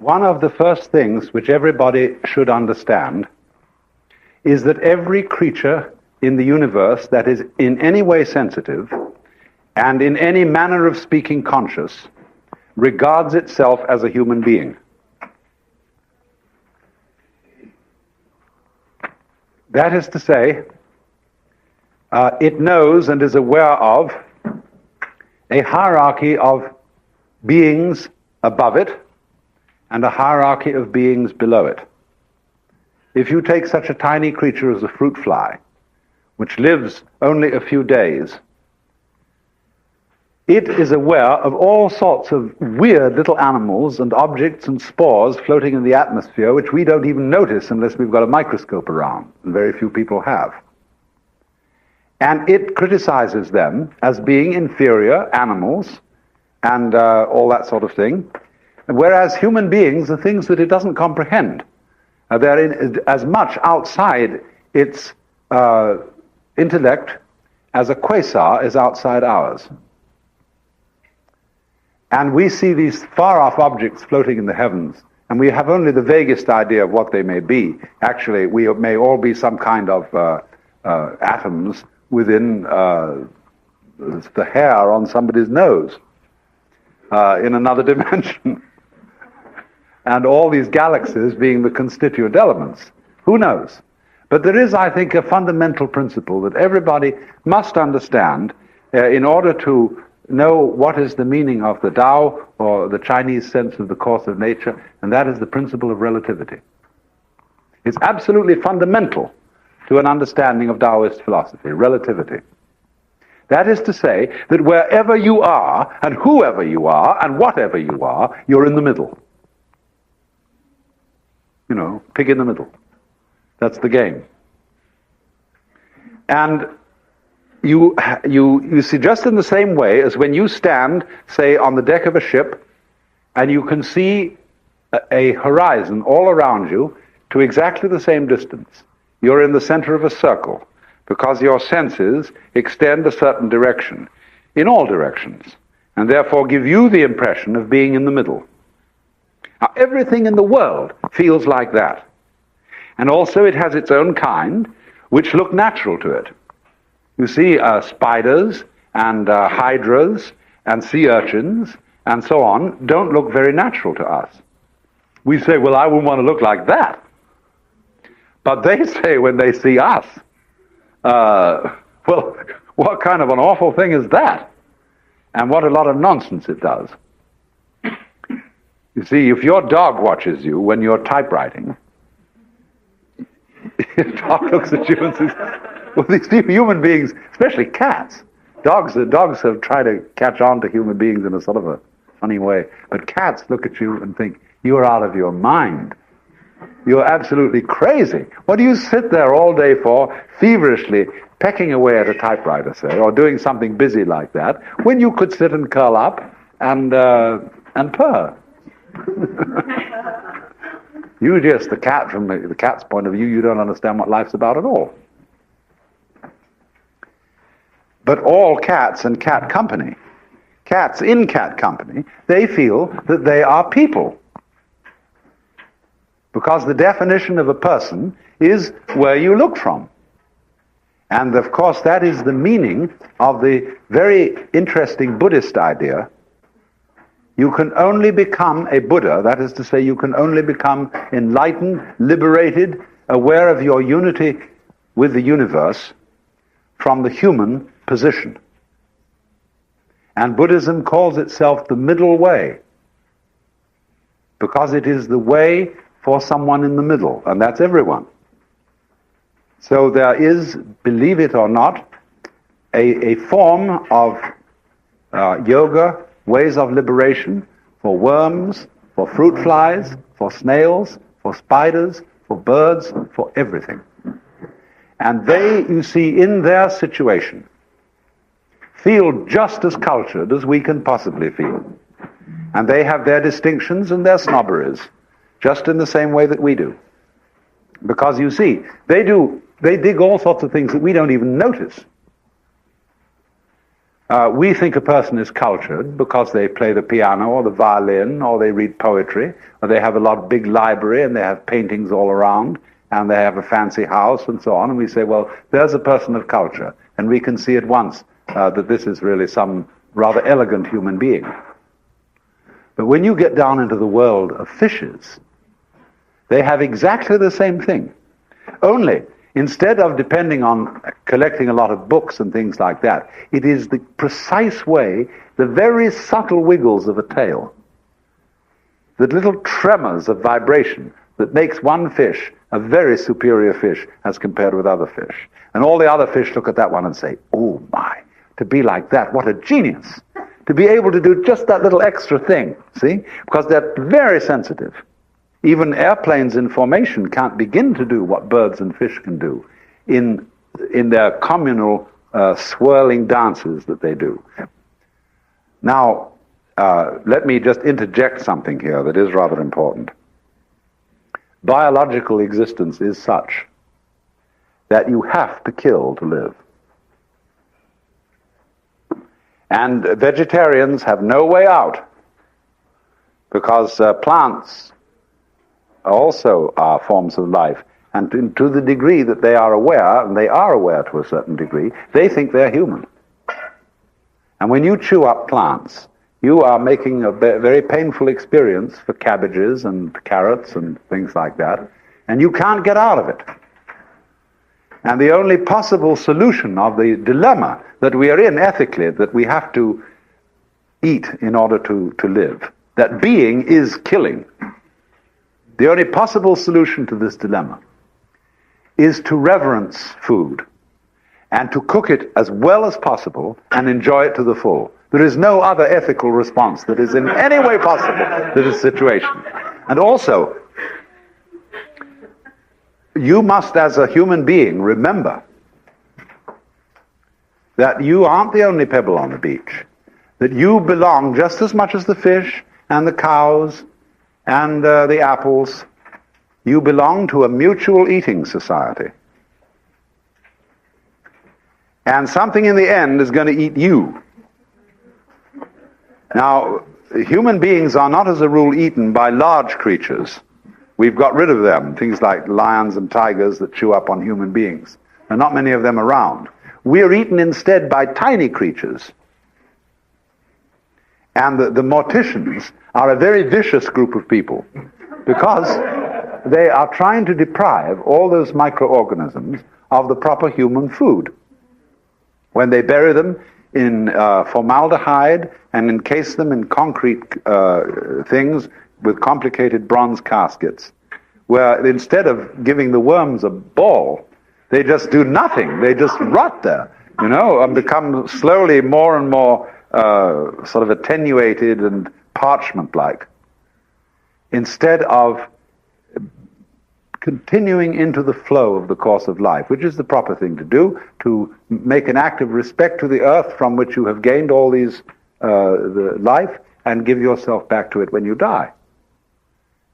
one of the first things which everybody should understand is that every creature in the universe that is in any way sensitive and in any manner of speaking conscious regards itself as a human being. That is to say, it knows and is aware of a hierarchy of beings above it and a hierarchy of beings below it. If you take such a tiny creature as a fruit fly, which lives only a few days, it is aware of all sorts of weird little animals and objects and spores floating in the atmosphere which we don't even notice unless we've got a microscope around, and very few people have. And it criticizes them as being inferior animals and all that sort of thing, whereas human beings are things that it doesn't comprehend. They're as much outside its intellect as a quasar is outside ours. And we see these far-off objects floating in the heavens, and we have only the vaguest idea of what they may be. Actually, we may all be some kind of atoms within the hair on somebody's nose in another dimension. And all these galaxies being the constituent elements. Who knows? But there is, I think, a fundamental principle that everybody must understand in order to know what is the meaning of the Tao, or the Chinese sense of the course of nature, and that is the principle of relativity. It's absolutely fundamental to an understanding of Taoist philosophy, relativity. That is to say that wherever you are, and whoever you are, and whatever you are, you're in the middle. You know, pig in the middle. That's the game. And you see, just in the same way as when you stand, say, on the deck of a ship, and you can see a horizon all around you to exactly the same distance. You're in the center of a circle, because your senses extend a certain direction, in all directions, and therefore give you the impression of being in the middle. Now, everything in the world feels like that. And also it has its own kind, which look natural to it. You see spiders and hydras and sea urchins and so on don't look very natural to us. We say, well, I wouldn't want to look like that. But they say when they see us, well, what kind of an awful thing is that? And what a lot of nonsense it does. You see, if your dog watches you when you're typewriting, your dog looks at you and says, well, these human beings, especially cats, dogs have tried to catch on to human beings in a sort of a funny way, but cats look at you and think, you're out of your mind. You're absolutely crazy. What do you sit there all day for, feverishly pecking away at a typewriter, say, or doing something busy like that, when you could sit and curl up and purr? You just, the cat, from the cat's point of view, you don't understand what life's about at all. But all cats and cat company, cats in cat company, they feel that they are people. Because the definition of a person is where you look from. And of course that is the meaning of the very interesting Buddhist idea. You can only become a Buddha, that is to say, you can only become enlightened, liberated, aware of your unity with the universe from the human position. And Buddhism calls itself the middle way, because it is the way for someone in the middle, and that's everyone. So there is, believe it or not, a form of yoga, ways of liberation for worms, for fruit flies, for snails, for spiders, for birds, for everything. And they, you see, in their situation, feel just as cultured as we can possibly feel. And they have their distinctions and their snobberies, just in the same way that we do. Because you see, they dig all sorts of things that we don't even notice. We think a person is cultured because they play the piano or the violin or they read poetry or they have a big library and they have paintings all around and they have a fancy house and so on. And we say, well, there's a person of culture. And we can see at once that this is really some rather elegant human being. But when you get down into the world of fishes, they have exactly the same thing. Only, instead of depending on collecting a lot of books and things like that, it is the precise way, the very subtle wiggles of a tail, the little tremors of vibration that makes one fish a very superior fish as compared with other fish. And all the other fish look at that one and say, oh my, to be like that, what a genius. To be able to do just that little extra thing, see? Because they're very sensitive. Even airplanes in formation can't begin to do what birds and fish can do in their communal swirling dances that they do. Now, let me just interject something here that is rather important. Biological existence is such that you have to kill to live. And vegetarians have no way out because plants also are forms of life. And to the degree that they are aware, and they are aware to a certain degree, they think they're human. And when you chew up plants, you are making a very painful experience for cabbages and carrots and things like that, and you can't get out of it. And the only possible solution of the dilemma that we are in ethically, that we have to eat in order to live, that being is killing, the only possible solution to this dilemma is to reverence food and to cook it as well as possible and enjoy it to the full. There is no other ethical response that is in any way possible to this situation. And also, you must, as a human being, remember that you aren't the only pebble on the beach, that you belong just as much as the fish and the cows and the apples. You belong to a mutual eating society. And something in the end is going to eat you. Now, human beings are not as a rule eaten by large creatures. We've got rid of them, things like lions and tigers that chew up on human beings. There are not many of them around. We are eaten instead by tiny creatures. And the morticians are a very vicious group of people because they are trying to deprive all those microorganisms of the proper human food. When they bury them in formaldehyde and encase them in concrete things with complicated bronze caskets, where instead of giving the worms a ball, they just do nothing. They just rot there, and become slowly more and more sort of attenuated and parchment-like, instead of continuing into the flow of the course of life, which is the proper thing to do, to make an act of respect to the earth from which you have gained all these the life, and give yourself back to it when you die.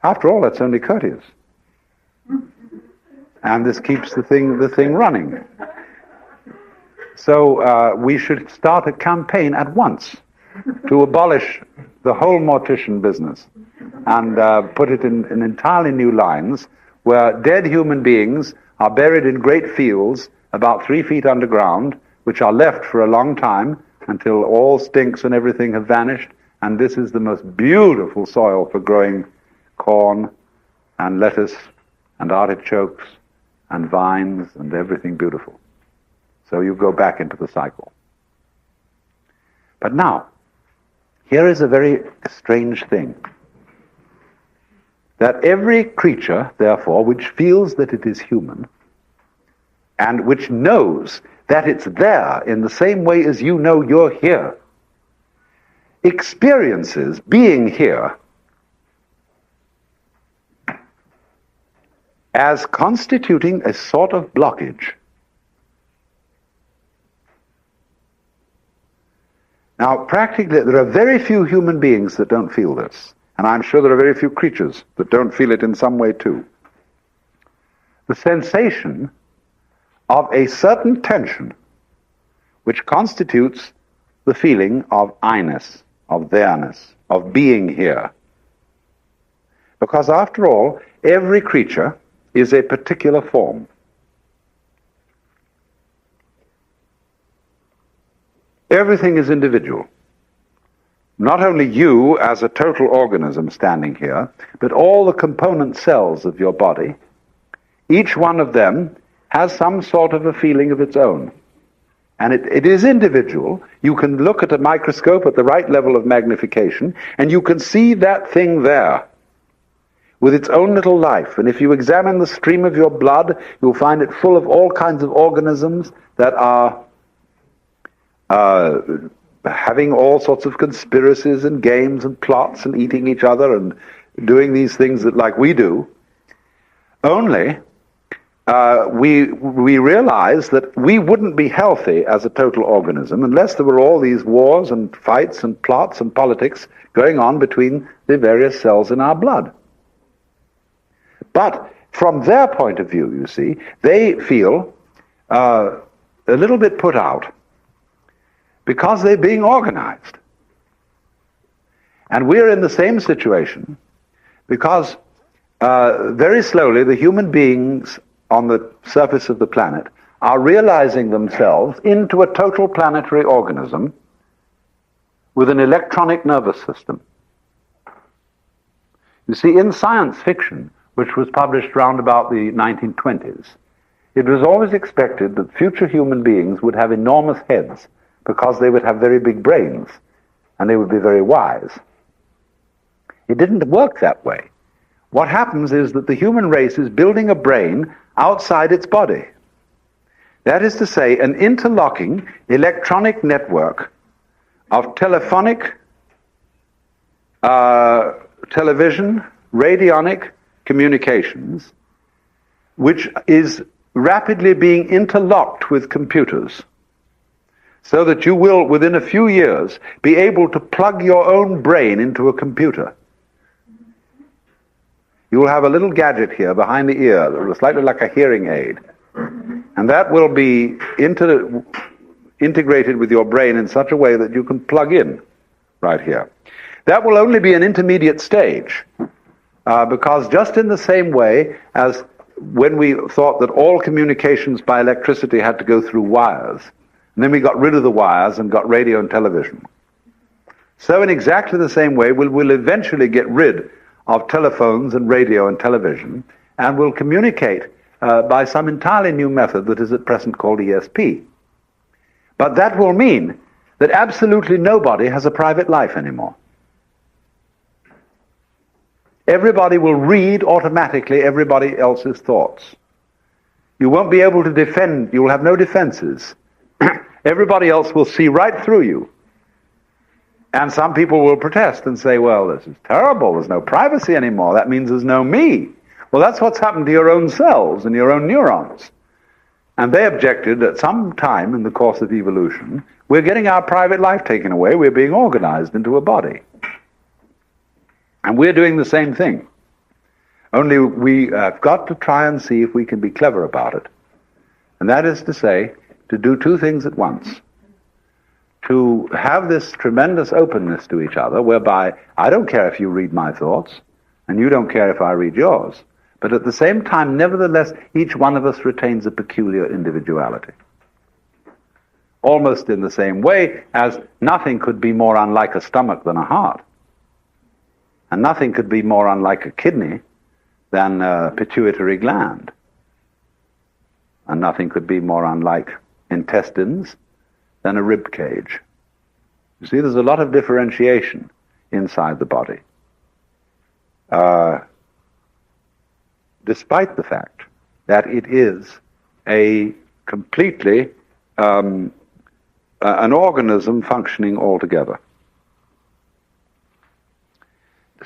After all, that's only courteous. And this keeps the thing running. So we should start a campaign at once to abolish the whole mortician business and put it in entirely new lines, where dead human beings are buried in great fields about 3 feet underground, which are left for a long time until all stinks and everything have vanished, and this is the most beautiful soil for growing corn and lettuce and artichokes and vines and everything beautiful. So you go back into the cycle. But now, here is a very strange thing. That every creature, therefore, which feels that it is human, and which knows that it's there in the same way as you know you're here, experiences being here as constituting a sort of blockage. Now, practically, there are very few human beings that don't feel this. And I'm sure there are very few creatures that don't feel it in some way too. The sensation of a certain tension which constitutes the feeling of I-ness, of there-ness, of being here. Because after all, every creature is a particular form. Everything is individual. Not only you as a total organism standing here, but all the component cells of your body, each one of them has some sort of a feeling of its own. And it is individual. You can look at a microscope at the right level of magnification, and you can see that thing there with its own little life. And if you examine the stream of your blood, you'll find it full of all kinds of organisms that are having all sorts of conspiracies and games and plots and eating each other and doing these things that like we do. Only we realize that we wouldn't be healthy as a total organism unless there were all these wars and fights and plots and politics going on between the various cells in our blood. But from their point of view, you see, they feel a little bit put out because they're being organized. And we're in the same situation because very slowly the human beings on the surface of the planet are realizing themselves into a total planetary organism with an electronic nervous system. You see, in science fiction, which was published round about the 1920s, it was always expected that future human beings would have enormous heads because they would have very big brains and they would be very wise. It didn't work that way. What happens is that the human race is building a brain outside its body. That is to say, an interlocking electronic network of telephonic, television, radionic communications, which is rapidly being interlocked with computers, so that you will, within a few years, be able to plug your own brain into a computer. You will have a little gadget here behind the ear that looks slightly like a hearing aid. And that will be integrated with your brain in such a way that you can plug in right here. That will only be an intermediate stage, because just in the same way as when we thought that all communications by electricity had to go through wires, and then we got rid of the wires and got radio and television. So in exactly the same way, we'll eventually get rid of telephones and radio and television, and will communicate by some entirely new method that is at present called ESP. But that will mean that absolutely nobody has a private life anymore. Everybody will read automatically everybody else's thoughts. You won't be able to defend, you'll have no defenses. Everybody else will see right through you. And some people will protest and say, well, this is terrible, there's no privacy anymore, that means there's no me. Well, that's what's happened to your own cells and your own neurons. And they objected at some time in the course of evolution, we're getting our private life taken away, we're being organized into a body. And we're doing the same thing. Only we have got to try and see if we can be clever about it. And that is to say, to do two things at once. To have this tremendous openness to each other, whereby I don't care if you read my thoughts, and you don't care if I read yours, but at the same time, nevertheless, each one of us retains a peculiar individuality. Almost in the same way as nothing could be more unlike a stomach than a heart, and nothing could be more unlike a kidney than a pituitary gland, and nothing could be more unlike intestines than a rib cage. You see, there's a lot of differentiation inside the body, despite the fact that it is a completely an organism functioning altogether.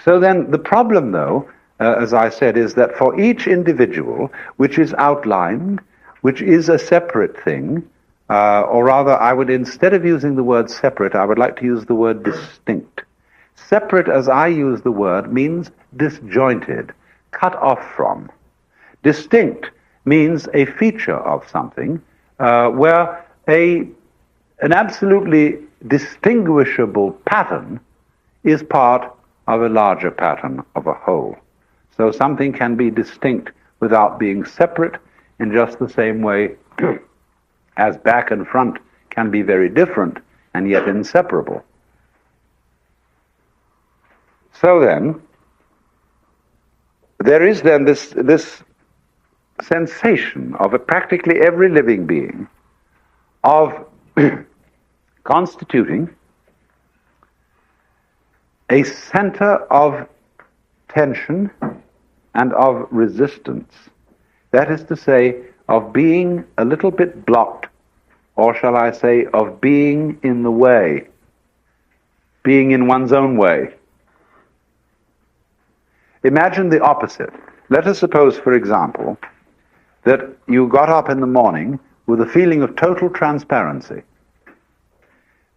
So then the problem, though, as I said, is that for each individual, which is outlined, which is a separate thing, or rather, I would, instead of using the word separate, I would like to use the word distinct. Separate, as I use the word, means disjointed, cut off from. Distinct means a feature of something, where a an absolutely distinguishable pattern is part of a larger pattern, of a whole. So something can be distinct without being separate, in just the same way as back and front can be very different and yet inseparable. So then, there is then this sensation of practically every living being of constituting a center of tension and of resistance. That is to say, of being a little bit blocked, or shall I say, of being in the way, being in one's own way. Imagine the opposite. Let us suppose, for example, that you got up in the morning with a feeling of total transparency.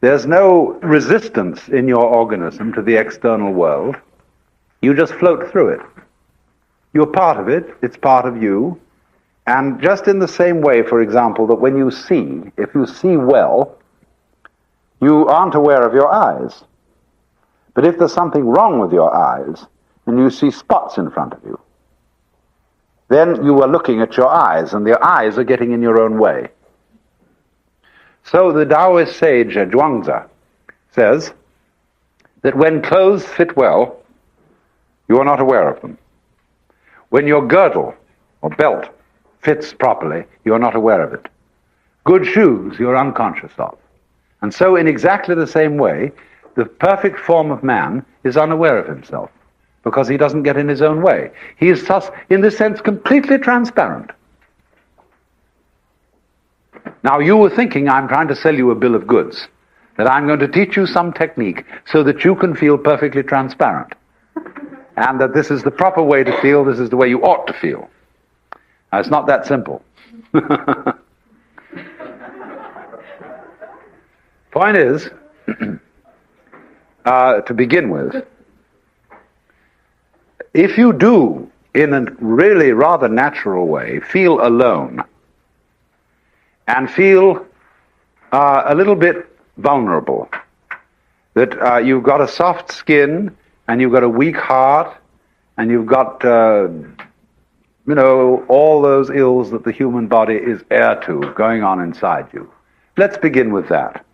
There's no resistance in your organism to the external world. You just float through it. You're part of it, it's part of you, and just in the same way, for example, that when you see, if you see well, you aren't aware of your eyes. But if there's something wrong with your eyes, and you see spots in front of you, then you are looking at your eyes, and your eyes are getting in your own way. So the Taoist sage Zhuangzi says that when clothes fit well, you are not aware of them. When your girdle or belt fits properly, you are not aware of it. Good shoes you are unconscious of. And so in exactly the same way, the perfect form of man is unaware of himself, because he doesn't get in his own way. He is thus, in this sense, completely transparent. Now you were thinking, I'm trying to sell you a bill of goods, that I'm going to teach you some technique so that you can feel perfectly transparent, and that this is the proper way to feel, this is the way you ought to feel. Now, it's not that simple. Point is, to begin with, if you do, in a really rather natural way, feel alone, and feel a little bit vulnerable, that you've got a soft skin, and you've got a weak heart, and you've got, all those ills that the human body is heir to going on inside you. Let's begin with that.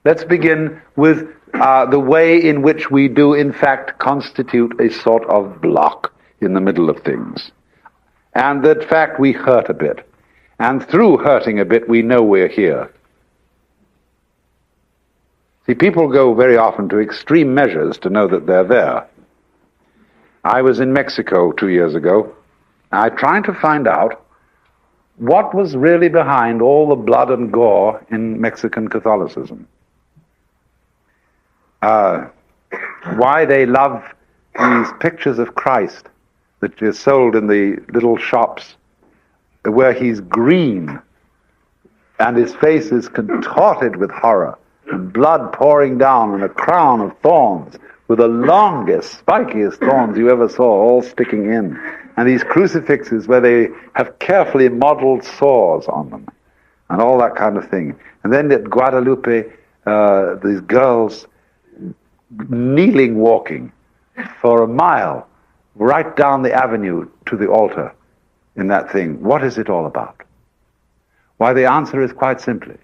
Let's begin with the way in which we do, in fact, constitute a sort of block in the middle of things. And that fact we hurt a bit. And through hurting a bit, we know we're here. See, people go very often to extreme measures to know that they're there. I was in Mexico 2 years ago. I tried to find out what was really behind all the blood and gore in Mexican Catholicism. Why they love these pictures of Christ that is sold in the little shops, where he's green and his face is contorted with horror and blood pouring down and a crown of thorns with the longest, spikiest thorns you ever saw, all sticking in, and these crucifixes where they have carefully modeled sores on them and all that kind of thing. And then at Guadalupe, these girls kneeling, walking for a mile right down the avenue to the altar in that thing. What is it all about? Why, the answer is quite simply,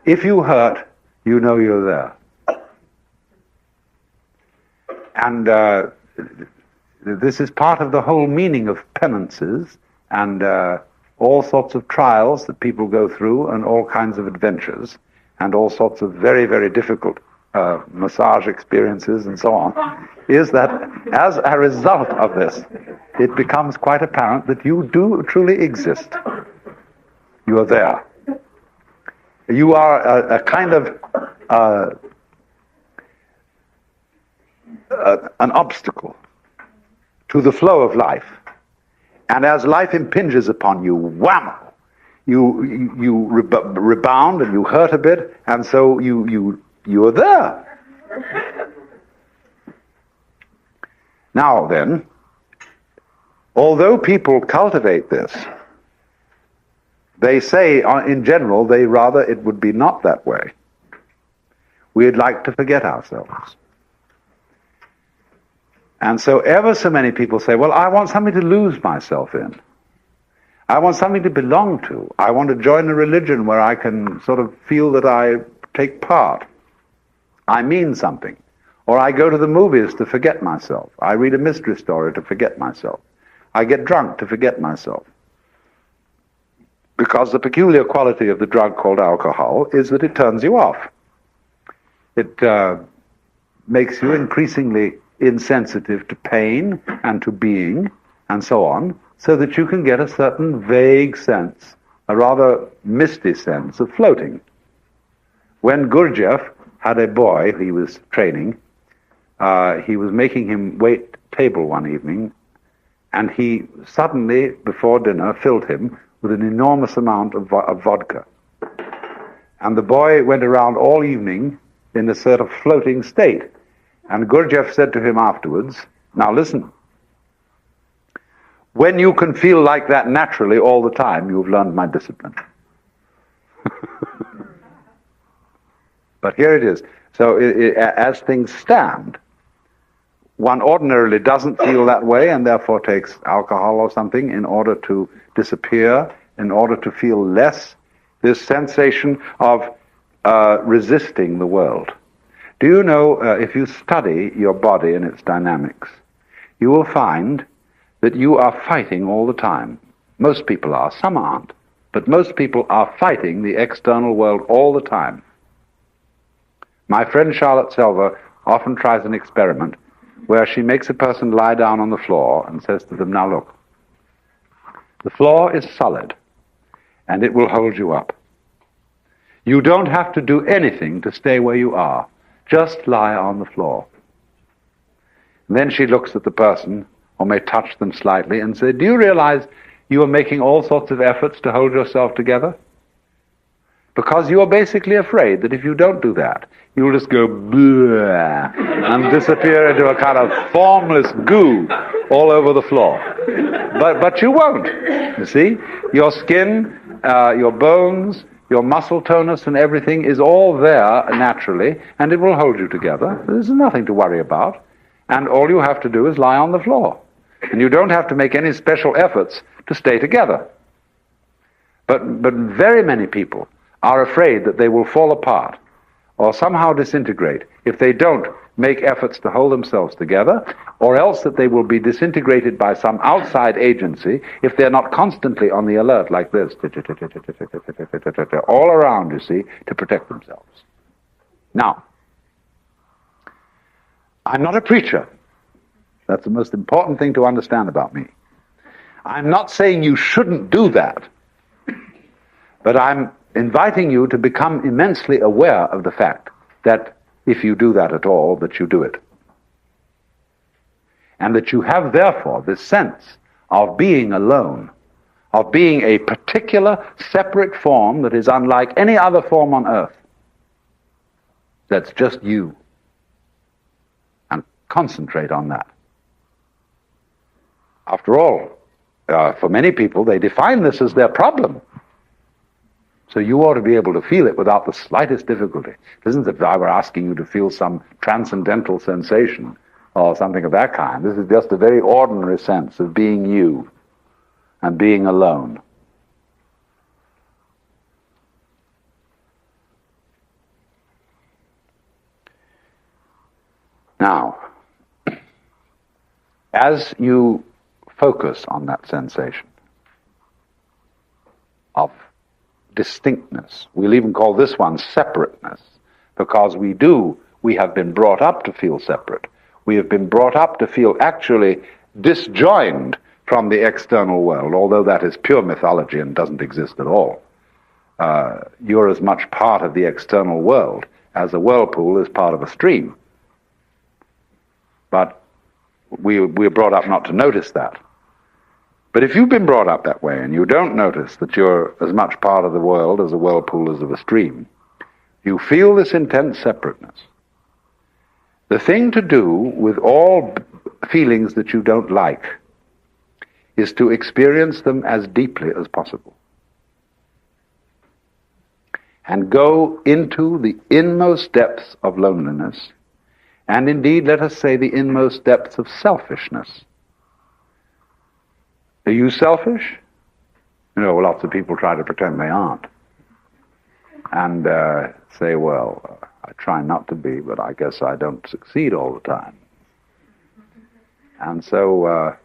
if you hurt, you know you're there. And this is part of the whole meaning of penances and all sorts of trials that people go through, and all kinds of adventures, and all sorts of very, very difficult massage experiences and so on, is that as a result of this, it becomes quite apparent that you do truly exist. You are there. You are a kind of an obstacle to the flow of life. And as life impinges upon you, wham! You rebound and you hurt a bit, and so you are there. Now then, although people cultivate this, they say, in general, they rather it would be not that way. We'd like to forget ourselves. And so ever so many people say, well, I want something to lose myself in. I want something to belong to. I want to join a religion where I can sort of feel that I take part. I mean something. Or I go to the movies to forget myself. I read a mystery story to forget myself. I get drunk to forget myself. Because the peculiar quality of the drug called alcohol is that it turns you off. It makes you increasingly insensitive to pain and to being and so on, so that you can get a certain vague sense, a rather misty sense of floating. When Gurdjieff had a boy he was training, he was making him wait table one evening, and he suddenly, before dinner, filled him with an enormous amount of vodka. And the boy went around all evening in a sort of floating state. And Gurdjieff said to him afterwards, now listen, when you can feel like that naturally all the time, you've learned my discipline. But here it is. So as things stand, one ordinarily doesn't feel that way and therefore takes alcohol or something in order to disappear, in order to feel less this sensation of resisting the world. Do you know, if you study your body and its dynamics, you will find that you are fighting all the time. Most people are, some aren't, but most people are fighting the external world all the time. My friend Charlotte Selver often tries an experiment where she makes a person lie down on the floor and says to them, now look, the floor is solid and it will hold you up. You don't have to do anything to stay where you are. Just lie on the floor. And then she looks at the person, or may touch them slightly, and say, do you realize you are making all sorts of efforts to hold yourself together? Because you are basically afraid that if you don't do that, you'll just go bleh, and disappear into a kind of formless goo all over the floor. But you won't, you see? Your skin, your bones, your muscle tonus and everything is all there naturally, and it will hold you together. There's nothing to worry about. And all you have to do is lie on the floor. And you don't have to make any special efforts to stay together. But very many people are afraid that they will fall apart or somehow disintegrate if they don't make efforts to hold themselves together, or else that they will be disintegrated by some outside agency if they're not constantly on the alert like this, all around, you see, to protect themselves. Now, I'm not a preacher. That's the most important thing to understand about me. I'm not saying you shouldn't do that, but I'm inviting you to become immensely aware of the fact that if you do that at all, that you do it. And that you have, therefore, this sense of being alone, of being a particular, separate form that is unlike any other form on earth. That's just you. And concentrate on that. After all, for many people, they define this as their problem. So you ought to be able to feel it without the slightest difficulty. It isn't that I were asking you to feel some transcendental sensation or something of that kind. This is just a very ordinary sense of being you and being alone. Now, as you focus on that sensation of distinctness, we'll even call this one separateness, because we have been brought up to feel separate. We have been brought up to feel actually disjoined from the external world, although that is pure mythology and doesn't exist at all. You're as much part of the external world as a whirlpool is part of a stream. But we're brought up not to notice that. But if you've been brought up that way and you don't notice that you're as much part of the world as a whirlpool is of a stream, you feel this intense separateness. The thing to do with all feelings that you don't like is to experience them as deeply as possible. and go into the inmost depths of loneliness, and indeed, let us say, the inmost depths of selfishness. Are you selfish? You know, lots of people try to pretend they aren't. And say, well, I try not to be, but I guess I don't succeed all the time. And so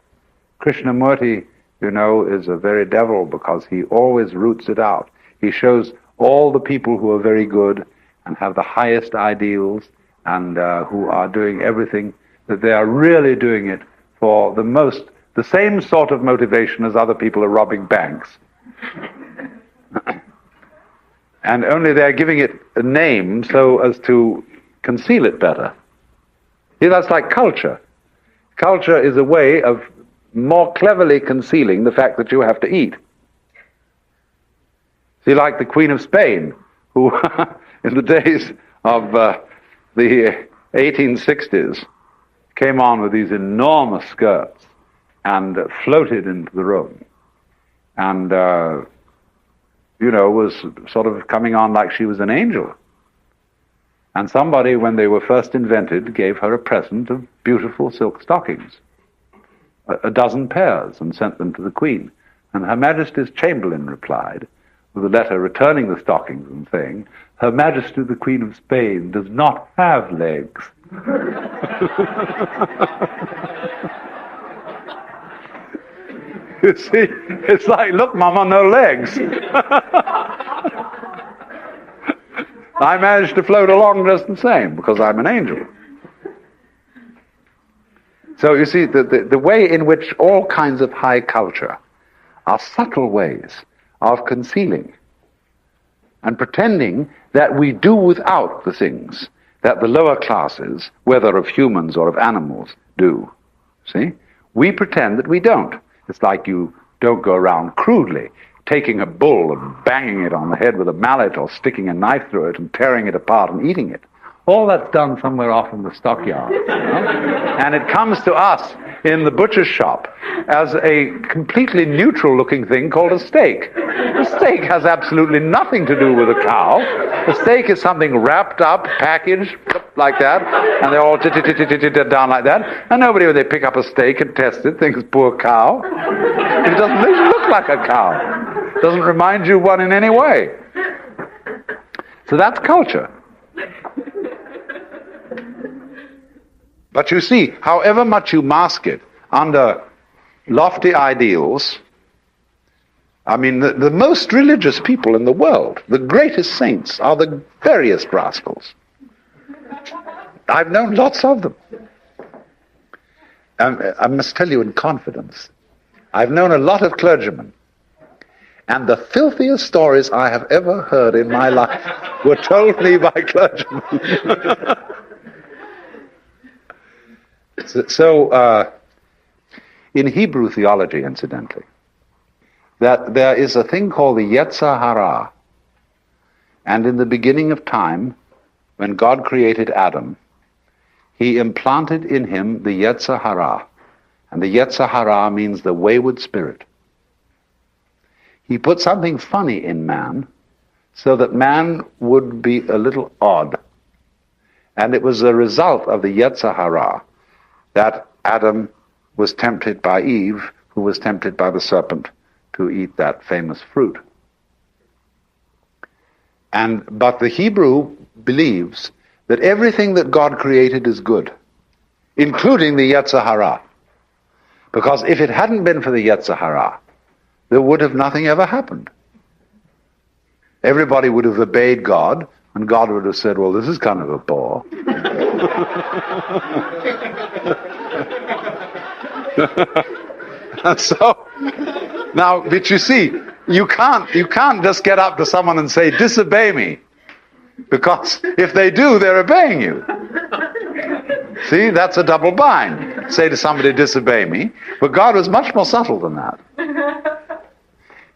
Krishnamurti, you know, is a very devil because he always roots it out. He shows all the people who are very good and have the highest ideals and who are doing everything, that they are really doing it for the same sort of motivation as other people are robbing banks. And only they're giving it a name so as to conceal it better. See, that's like culture. Culture is a way of more cleverly concealing the fact that you have to eat. See, like the Queen of Spain, who in the days of the 1860s came on with these enormous skirts and floated into the room. And was sort of coming on like she was an angel. And somebody, when they were first invented, gave her a present of beautiful silk stockings, a dozen pairs, and sent them to the Queen. And Her Majesty's Chamberlain replied, with a letter returning the stockings and saying, Her Majesty the Queen of Spain does not have legs. You see, it's like, look, Mama, no legs. I managed to float along just the same because I'm an angel. So you see, the way in which all kinds of high culture are subtle ways of concealing and pretending that we do without the things that the lower classes, whether of humans or of animals, do. See? We pretend that we don't. It's like you don't go around crudely taking a bull and banging it on the head with a mallet or sticking a knife through it and tearing it apart and eating it. All that's done somewhere off in the stockyard. You know? And it comes to us in the butcher's shop as a completely neutral-looking thing called a steak. The steak has absolutely nothing to do with a cow. The steak is something wrapped up, packaged, like that, and they're all down like that. And nobody, when they pick up a steak and test it, thinks, poor cow. It doesn't look like a cow. It doesn't remind you of one in any way. So that's culture. But you see, however much you mask it under lofty ideals, I mean, the most religious people in the world, the greatest saints, are the veriest rascals. I've known lots of them. I must tell you in confidence, I've known a lot of clergymen, and the filthiest stories I have ever heard in my life were told me by clergymen. So, in Hebrew theology, incidentally, that there is a thing called the Yetzer Hara, and in the beginning of time, when God created Adam, he implanted in him the Yetzer Hara, and the Yetzer Hara means the wayward spirit. He put something funny in man, so that man would be a little odd, and it was a result of the Yetzer Hara that Adam was tempted by Eve, who was tempted by the serpent to eat that famous fruit. But the Hebrew believes that everything that God created is good, including the Yetzer Hara. Because if it hadn't been for the Yetzer Hara, there would have nothing ever happened. Everybody would have obeyed God, and God would have said, well, this is kind of a bore. And so, now, but you see, you can't just get up to someone and say, disobey me. Because if they do, they're obeying you. See, that's a double bind. Say to somebody, disobey me. But God was much more subtle than that.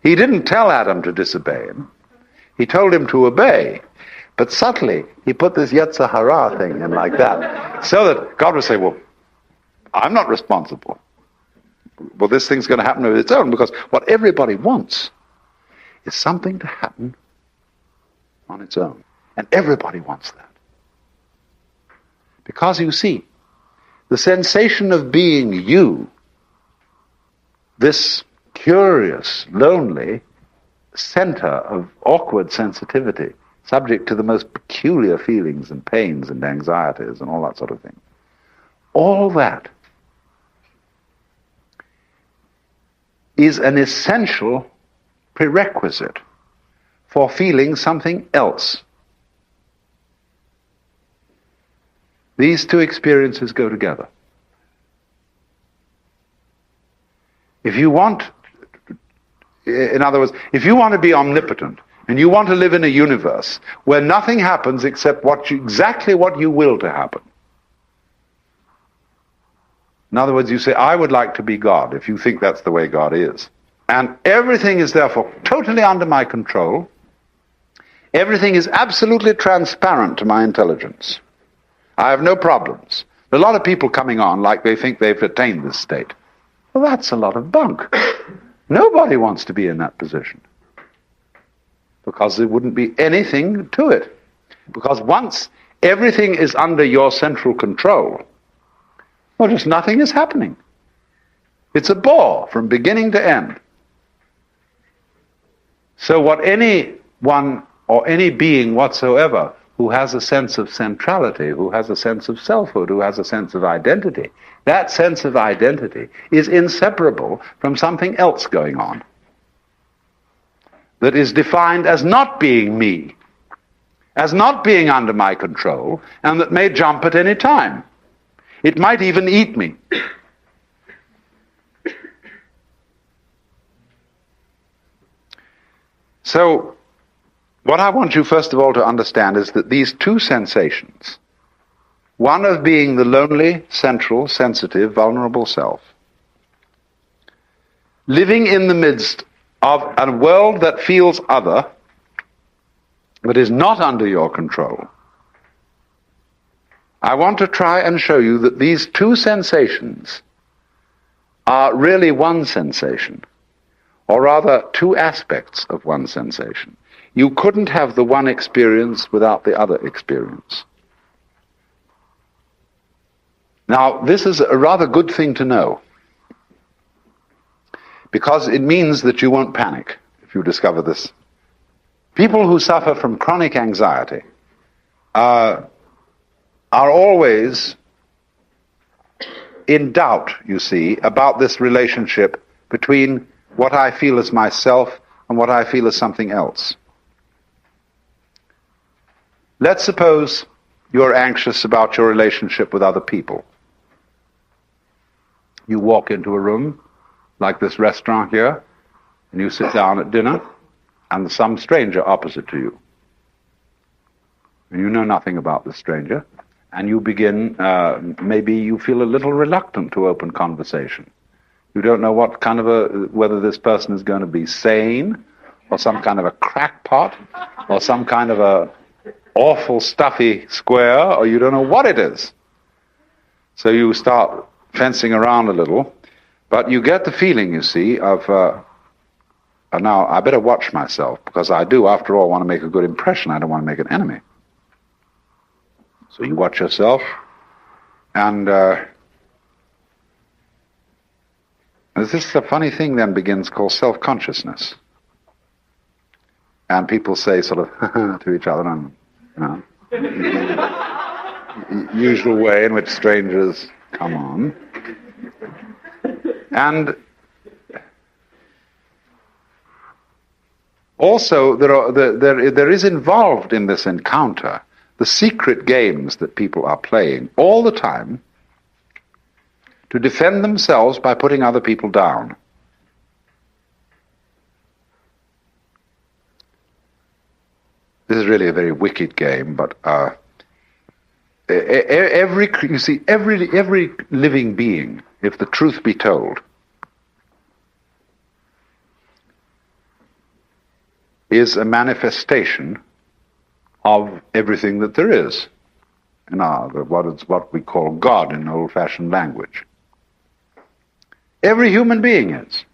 He didn't tell Adam to disobey him. He told him to obey. But subtly, he put this Yetzer Hara thing in like that. So that God would say, well, I'm not responsible. Well, this thing's going to happen of its own, because what everybody wants is something to happen on its own. And everybody wants that. Because you see, the sensation of being you, this curious, lonely center of awkward sensitivity, subject to the most peculiar feelings and pains and anxieties and all that sort of thing, all that is an essential prerequisite for feeling something else. These two experiences go together. If you want, in other words, if you want to be omnipotent, and you want to live in a universe where nothing happens except exactly what you will to happen. In other words, you say, I would like to be God, if you think that's the way God is. And everything is therefore totally under my control. Everything is absolutely transparent to my intelligence. I have no problems. There are a lot of people coming on like they think they've attained this state. Well, that's a lot of bunk. Nobody wants to be in that position. Because there wouldn't be anything to it. Because once everything is under your central control, well, just nothing is happening. It's a bore from beginning to end. So what anyone or any being whatsoever who has a sense of centrality, who has a sense of selfhood, who has a sense of identity, that sense of identity is inseparable from something else going on that is defined as not being me, as not being under my control, and that may jump at any time. It might even eat me. So, what I want you first of all to understand is that these two sensations, one of being the lonely, central, sensitive, vulnerable self, living in the midst of a world that feels other, but is not under your control, I want to try and show you that these two sensations are really one sensation, or rather two aspects of one sensation. You couldn't have the one experience without the other experience. Now, this is a rather good thing to know, because it means that you won't panic if you discover this. People who suffer from chronic anxiety are always in doubt, you see, about this relationship between what I feel as myself and what I feel as something else. Let's suppose you're anxious about your relationship with other people. You walk into a room, like this restaurant here, and you sit down at dinner, and there's some stranger opposite to you. And you know nothing about this stranger, and you begin, maybe you feel a little reluctant to open conversation. You don't know what kind of whether this person is going to be sane, or some kind of a crackpot, or some kind of a awful stuffy square, or you don't know what it is. So you start fencing around a little, but you get the feeling, you see, of, now I better watch myself, because I do, after all, want to make a good impression. I don't want to make an enemy. So you watch yourself, and this is a funny thing then begins called self-consciousness. And people say sort of to each other, and usual way in which strangers come on. And also there is involved in this encounter the secret games that people are playing all the time to defend themselves by putting other people down. This is really a very wicked game, but every living being, if the truth be told, is a manifestation of everything that there is. What we call God in old-fashioned language. Every human being is.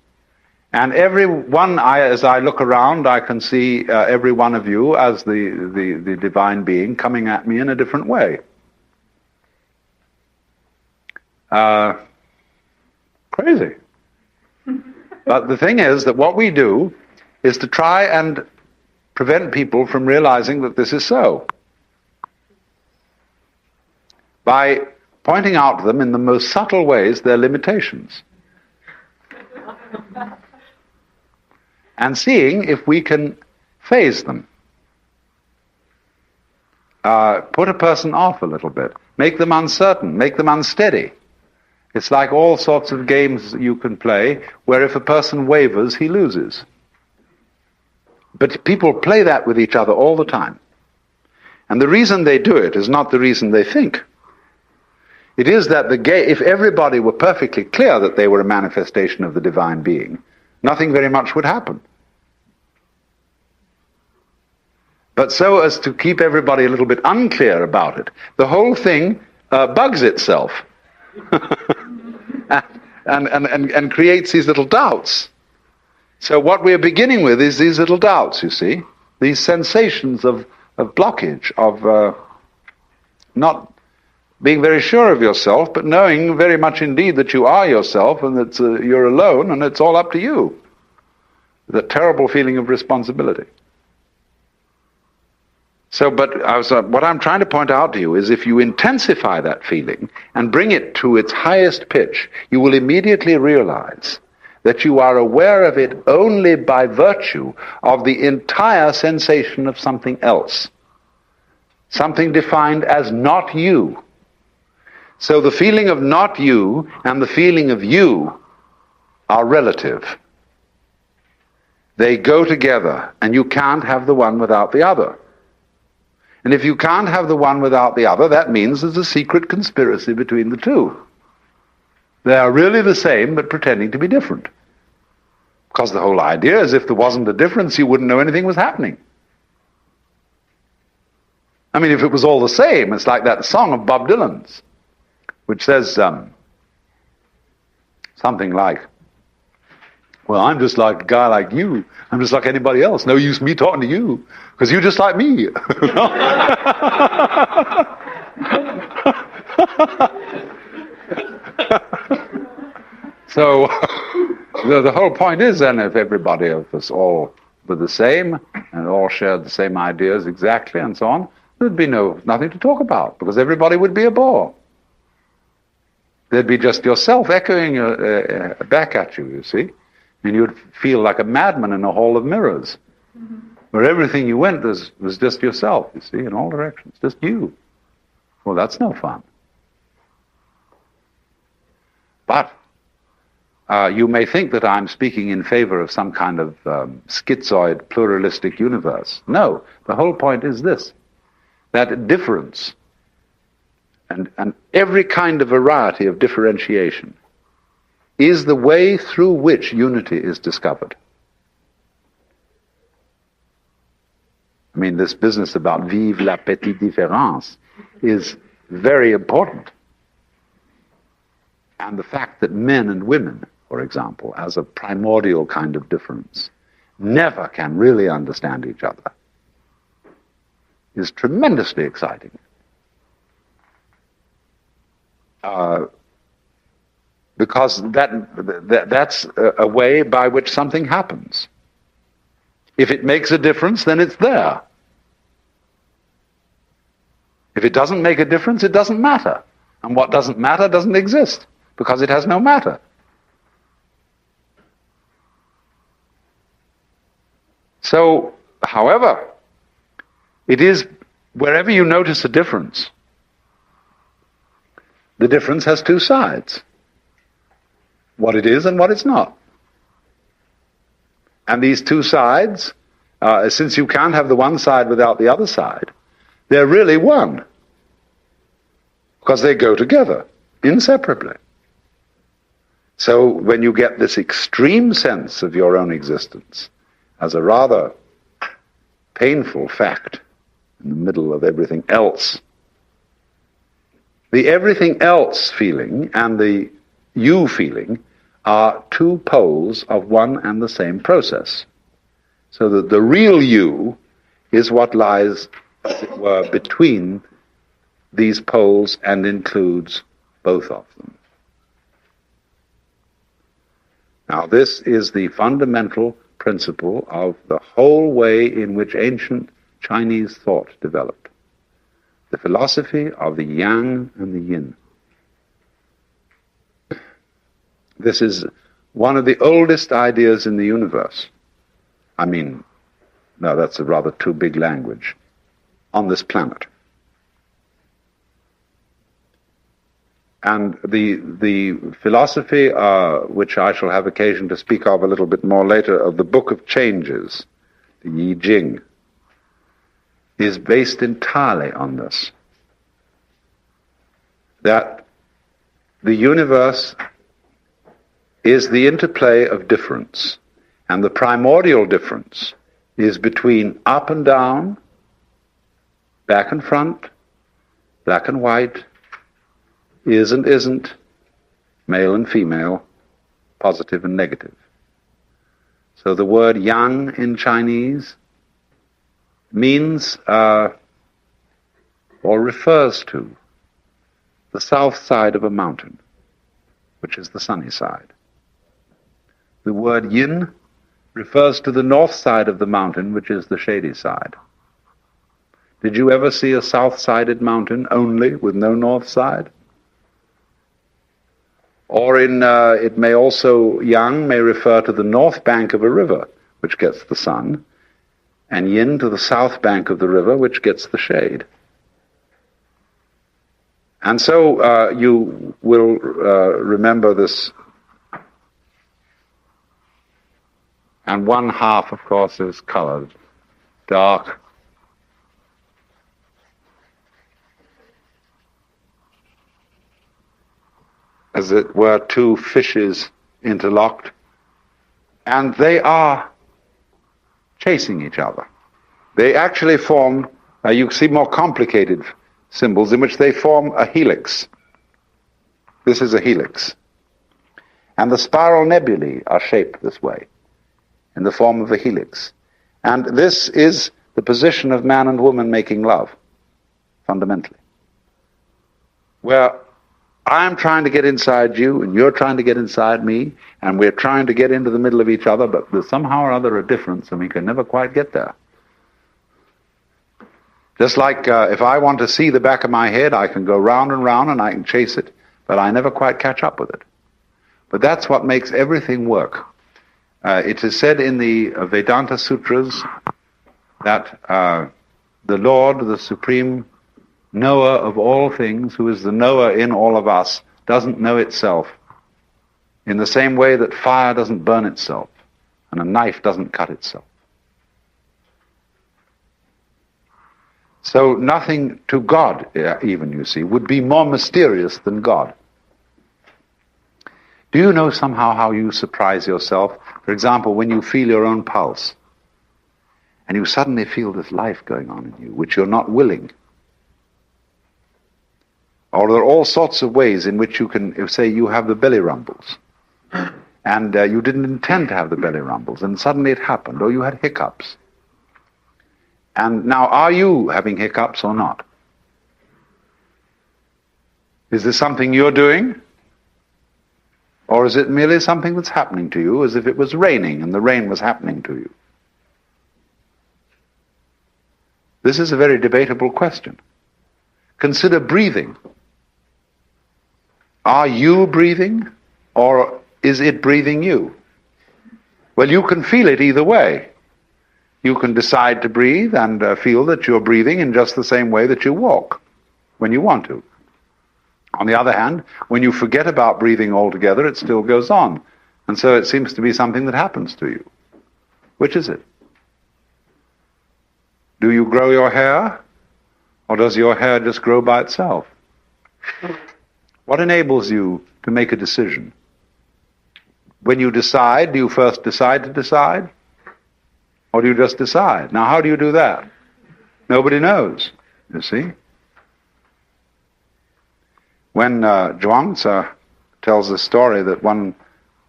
And as I look around, I can see every one of you as the divine being coming at me in a different way. Crazy. But the thing is that what we do is to try and prevent people from realizing that this is so, by pointing out to them in the most subtle ways their limitations. And seeing if we can phase them. Put a person off a little bit. Make them uncertain. Make them unsteady. It's like all sorts of games that you can play where if a person wavers, he loses. But people play that with each other all the time. And the reason they do it is not the reason they think. It is that if everybody were perfectly clear that they were a manifestation of the divine being, nothing very much would happen. But so as to keep everybody a little bit unclear about it, the whole thing bugs itself and creates these little doubts. So what we're beginning with is these little doubts, you see, these sensations of blockage, of not being very sure of yourself, but knowing very much indeed that you are yourself and that you're alone and it's all up to you. The terrible feeling of responsibility. So, what I'm trying to point out to you is if you intensify that feeling and bring it to its highest pitch, you will immediately realize that you are aware of it only by virtue of the entire sensation of something else. Something defined as not you. So the feeling of not you and the feeling of you are relative. They go together, and you can't have the one without the other. And if you can't have the one without the other, that means there's a secret conspiracy between the two. They are really the same, but pretending to be different. Because the whole idea is if there wasn't a difference, you wouldn't know anything was happening. I mean, if it was all the same, it's like that song of Bob Dylan's, which says something like, well, I'm just like a guy like you. I'm just like anybody else. No use me talking to you, because you're just like me. So the whole point is then, if everybody of us all were the same and all shared the same ideas exactly and so on, there'd be nothing to talk about, because everybody would be a bore. There'd be just yourself echoing back at you, you see. And you'd feel like a madman in a hall of mirrors, where everything you went was just yourself, you see, in all directions, just you. Well, that's no fun. But you may think that I'm speaking in favor of some kind of schizoid, pluralistic universe. No, the whole point is this, that difference and every kind of variety of differentiation is the way through which unity is discovered. I mean, this business about vive la petite différence is very important. And the fact that men and women, for example, as a primordial kind of difference, never can really understand each other is tremendously exciting. Because that's a way by which something happens. If it makes a difference, then it's there. If it doesn't make a difference, it doesn't matter. And what doesn't matter doesn't exist, because it has no matter. So, however, it is wherever you notice a difference, the difference has two sides. What it is and what it's not. And these two sides, since you can't have the one side without the other side, they're really one. Because they go together, inseparably. So when you get this extreme sense of your own existence as a rather painful fact in the middle of everything else, the everything else feeling and the you feeling are two poles of one and the same process. So that the real you is what lies, as it were, between these poles and includes both of them. Now, this is the fundamental principle of the whole way in which ancient Chinese thought developed. The philosophy of the yang and the yin. This is one of the oldest ideas in the universe. I mean, no, that's a rather too big language. On this planet. And the philosophy, which I shall have occasion to speak of a little bit more later, of the Book of Changes, the Yi Jing, is based entirely on this. That the universe is the interplay of difference, and the primordial difference is between up and down, back and front, black and white, is and isn't, male and female, positive and negative. So the word yang in Chinese means or refers to the south side of a mountain, which is the sunny side. The word yin refers to the north side of the mountain, which is the shady side. Did you ever see a south-sided mountain only with no north side? Or it may also, yang may refer to the north bank of a river, which gets the sun, and yin to the south bank of the river, which gets the shade. And so you will remember this. And one half, of course, is colored, dark. As it were, two fishes interlocked, and they are chasing each other. They actually form, you see more complicated symbols in which they form a helix. This is a helix. And the spiral nebulae are shaped this way, in the form of a helix. And this is the position of man and woman making love, fundamentally. Where I'm trying to get inside you, and you're trying to get inside me, and we're trying to get into the middle of each other, but there's somehow or other a difference, and we can never quite get there. Just like if I want to see the back of my head, I can go round and round, and I can chase it, but I never quite catch up with it. But that's what makes everything work. It is said in the Vedanta Sutras that the Lord, the Supreme knower of all things, who is the knower in all of us, doesn't know itself in the same way that fire doesn't burn itself and a knife doesn't cut itself. So nothing to God, even, you see, would be more mysterious than God. Do you know somehow how you surprise yourself? For example, when you feel your own pulse and you suddenly feel this life going on in you, which you're not willing. Or there are all sorts of ways in which you can, say you have the belly rumbles, and you didn't intend to have the belly rumbles, and suddenly it happened, or you had hiccups. And now, are you having hiccups or not? Is this something you're doing? Or is it merely something that's happening to you, as if it was raining and the rain was happening to you? This is a very debatable question. Consider breathing. Are you breathing, or is it breathing you? Well, you can feel it either way. You can decide to breathe and feel that you're breathing in just the same way that you walk when you want to. On the other hand, when you forget about breathing altogether, it still goes on. And so it seems to be something that happens to you. Which is it? Do you grow your hair, or does your hair just grow by itself? What enables you to make a decision? When you decide, do you first decide to decide? Or do you just decide? Now, how do you do that? Nobody knows, you see. When Zhuangzi tells the story that one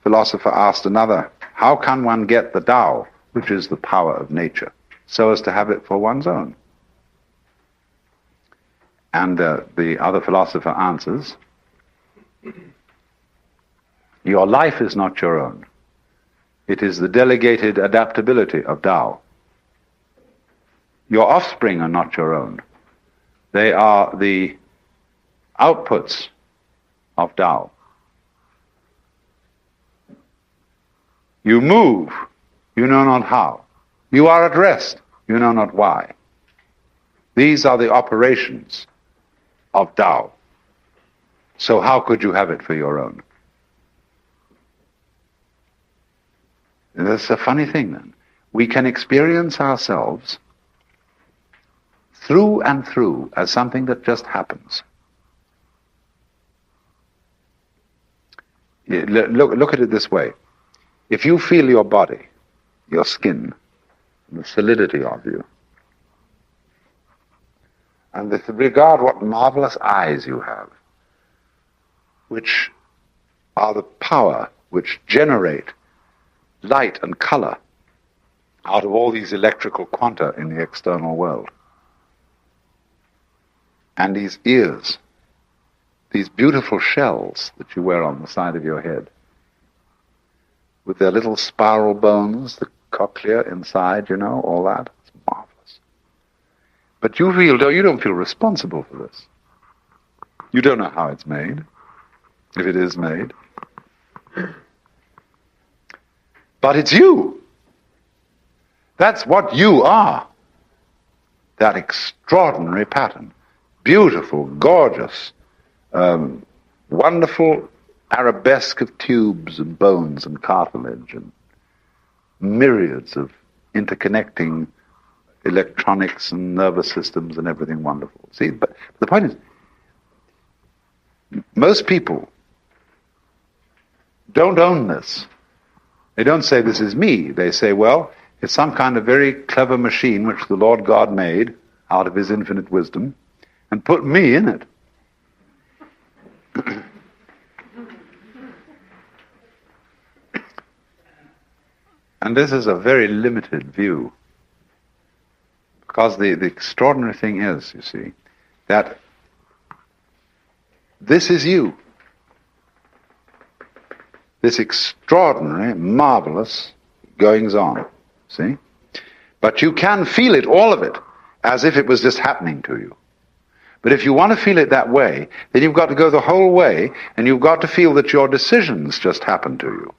philosopher asked another, how can one get the Tao, which is the power of nature, so as to have it for one's own? And the other philosopher answers, your life is not your own. It is the delegated adaptability of Tao. Your offspring are not your own. They are the outputs of Tao. You move, you know not how. You are at rest, you know not why. These are the operations of Tao. So how could you have it for your own? And that's a funny thing then. We can experience ourselves through and through as something that just happens. Look at it this way. If you feel your body, your skin, the solidity of you, and regard what marvelous eyes you have, which are the power which generate light and color out of all these electrical quanta in the external world. And these ears, these beautiful shells that you wear on the side of your head, with their little spiral bones, the cochlea inside, you know, all that. It's marvelous. But you don't feel responsible for this. You don't know how it's made, if it is made. But it's you. That's what you are. That extraordinary pattern. Beautiful, gorgeous, wonderful arabesque of tubes and bones and cartilage and myriads of interconnecting electronics and nervous systems and everything wonderful. See, but the point is, most people don't own this. They don't say, this is me. They say, well, it's some kind of very clever machine which the Lord God made out of his infinite wisdom and put me in it. And this is a very limited view. Because the extraordinary thing is, you see, that this is you. This extraordinary, marvelous goings on. See? But you can feel it, all of it, as if it was just happening to you. But if you want to feel it that way, then you've got to go the whole way, and you've got to feel that your decisions just happen to you.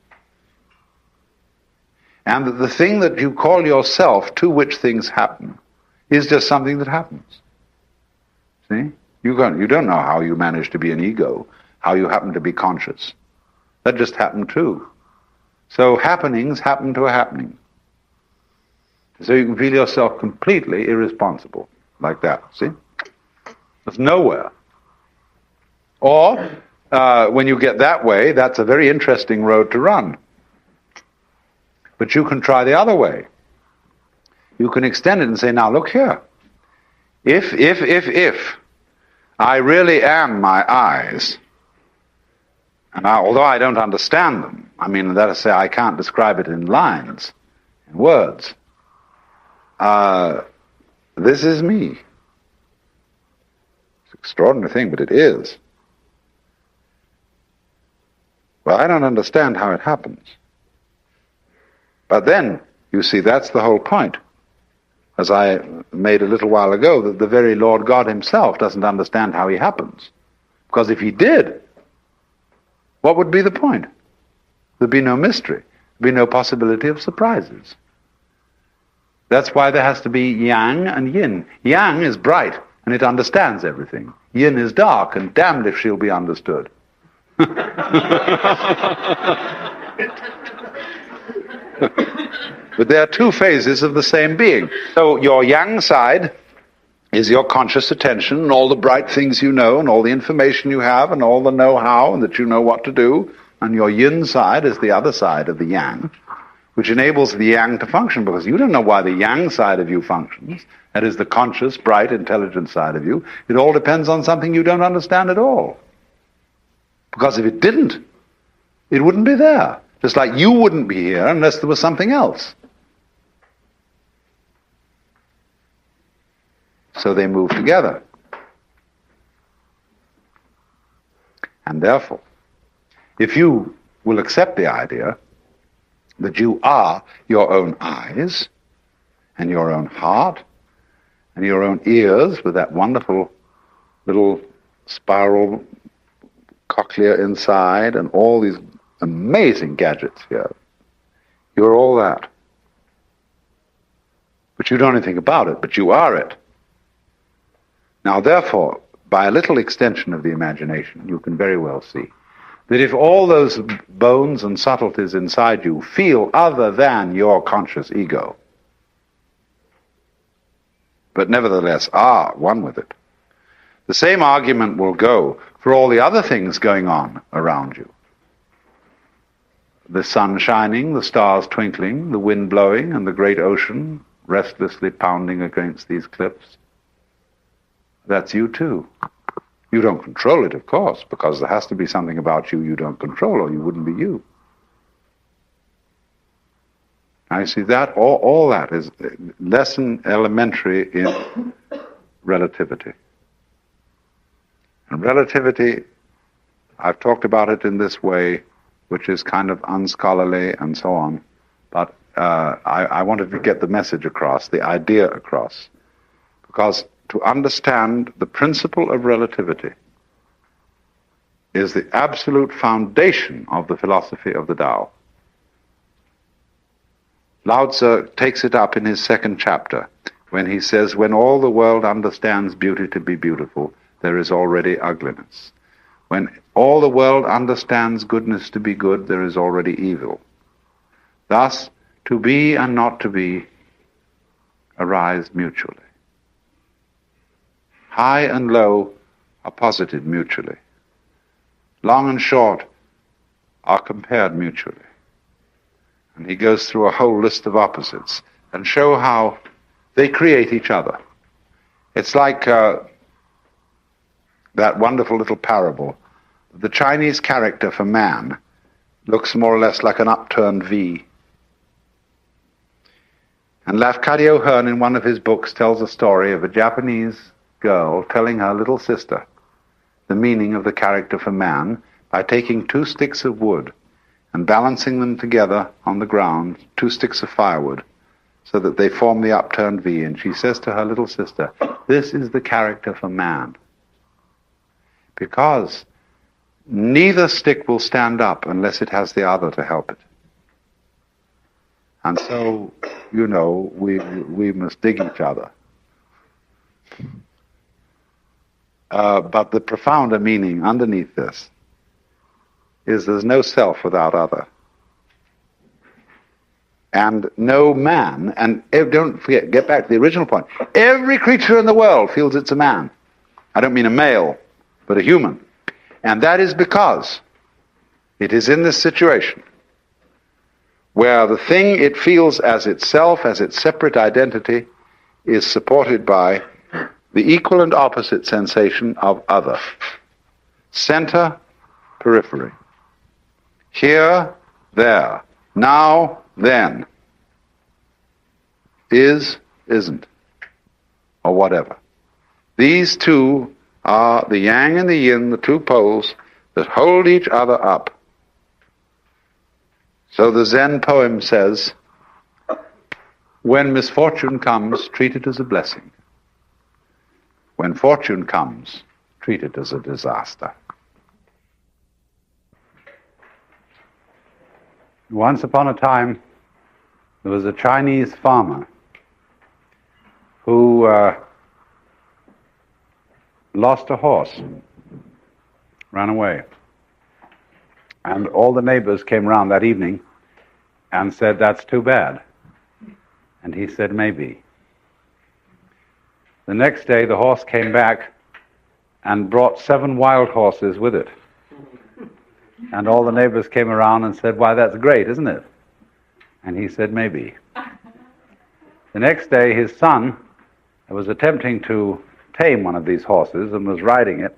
And that the thing that you call yourself, to which things happen, is just something that happens. See? You don't know how you manage to be an ego, how you happen to be conscious. That just happened too. So happenings happen to a happening. So you can feel yourself completely irresponsible, like that, see? It's nowhere. Or, when you get that way, that's a very interesting road to run. But you can try the other way. You can extend it and say, now look here. If I really am my eyes, and although I don't understand them, I mean, that is to say, I can't describe it in lines, in words, this is me. It's an extraordinary thing, but it is. Well, I don't understand how it happens. But then, you see, that's the whole point. As I made a little while ago, that the very Lord God himself doesn't understand how he happens. Because if he did, what would be the point? There'd be no mystery. There'd be no possibility of surprises. That's why there has to be yang and yin. Yang is bright, and it understands everything. Yin is dark, and damned if she'll be understood. But there are two phases of the same being. So your yang side is your conscious attention and all the bright things you know and all the information you have and all the know-how and that you know what to do. And your yin side is the other side of the yang, which enables the yang to function, because you don't know why the yang side of you functions. That is the conscious, bright, intelligent side of you. It all depends on something you don't understand at all. Because if it didn't, it wouldn't be there. Just like you wouldn't be here unless there was something else. So they move together. And therefore, if you will accept the idea that you are your own eyes and your own heart and your own ears with that wonderful little spiral cochlea inside and all these amazing gadgets here, you're all that. But you don't know anything about it, but you are it. Now, therefore, by a little extension of the imagination, you can very well see that if all those bones and subtleties inside you feel other than your conscious ego, but nevertheless are one with it, the same argument will go for all the other things going on around you. The sun shining, the stars twinkling, the wind blowing, and the great ocean restlessly pounding against these cliffs. That's you too. You don't control it, of course, because there has to be something about you you don't control, or you wouldn't be you. Now you see that, all that is lesson elementary in relativity. And relativity, I've talked about it in this way, which is kind of unscholarly and so on, but I wanted to get the message across, the idea across, because to understand the principle of relativity is the absolute foundation of the philosophy of the Tao. Lao Tzu takes it up in his second chapter when he says, when all the world understands beauty to be beautiful, there is already ugliness. When all the world understands goodness to be good, there is already evil. Thus, to be and not to be arise mutually. High and low are posited mutually. Long and short are compared mutually. And he goes through a whole list of opposites and show how they create each other. It's like that wonderful little parable. The Chinese character for man looks more or less like an upturned V. And Lafcadio Hearn, in one of his books, tells a story of a Japanese girl telling her little sister the meaning of the character for man by taking 2 sticks of wood and balancing them together on the ground, 2 sticks of firewood, so that they form the upturned V. And she says to her little sister, this is the character for man. Because neither stick will stand up unless it has the other to help it. And so, you know, we must dig each other. But the profounder meaning underneath this is there's no self without other. And no man, and don't forget, get back to the original point, every creature in the world feels it's a man. I don't mean a male, but a human. And that is because it is in this situation where the thing it feels as itself, as its separate identity, is supported by the equal and opposite sensation of other. Center, periphery. Here, there. Now, then. Is, isn't. Or whatever. These two are the yang and the yin, the 2 poles that hold each other up. So the Zen poem says, when misfortune comes, treat it as a blessing. When fortune comes, treat it as a disaster. Once upon a time, there was a Chinese farmer who lost a horse, ran away. And all the neighbors came round that evening and said, that's too bad. And he said, maybe. The next day, the horse came back and brought 7 wild horses with it. And all the neighbors came around and said, why, that's great, isn't it? And he said, maybe. The next day, his son was attempting to tame one of these horses and was riding it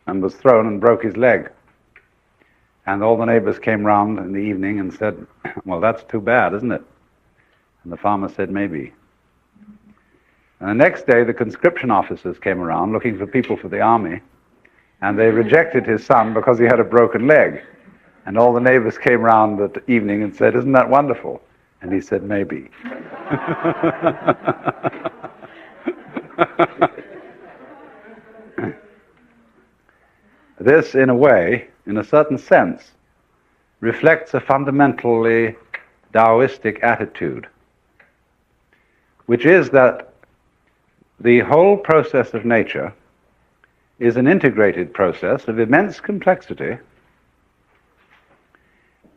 and was thrown and broke his leg. And all the neighbors came round in the evening and said, well, that's too bad, isn't it? And the farmer said, maybe. And the next day, the conscription officers came around looking for people for the army, and they rejected his son because he had a broken leg. And all the neighbors came round that evening and said, isn't that wonderful? And he said, maybe. This, in a way, in a certain sense, reflects a fundamentally Taoistic attitude, which is that the whole process of nature is an integrated process of immense complexity,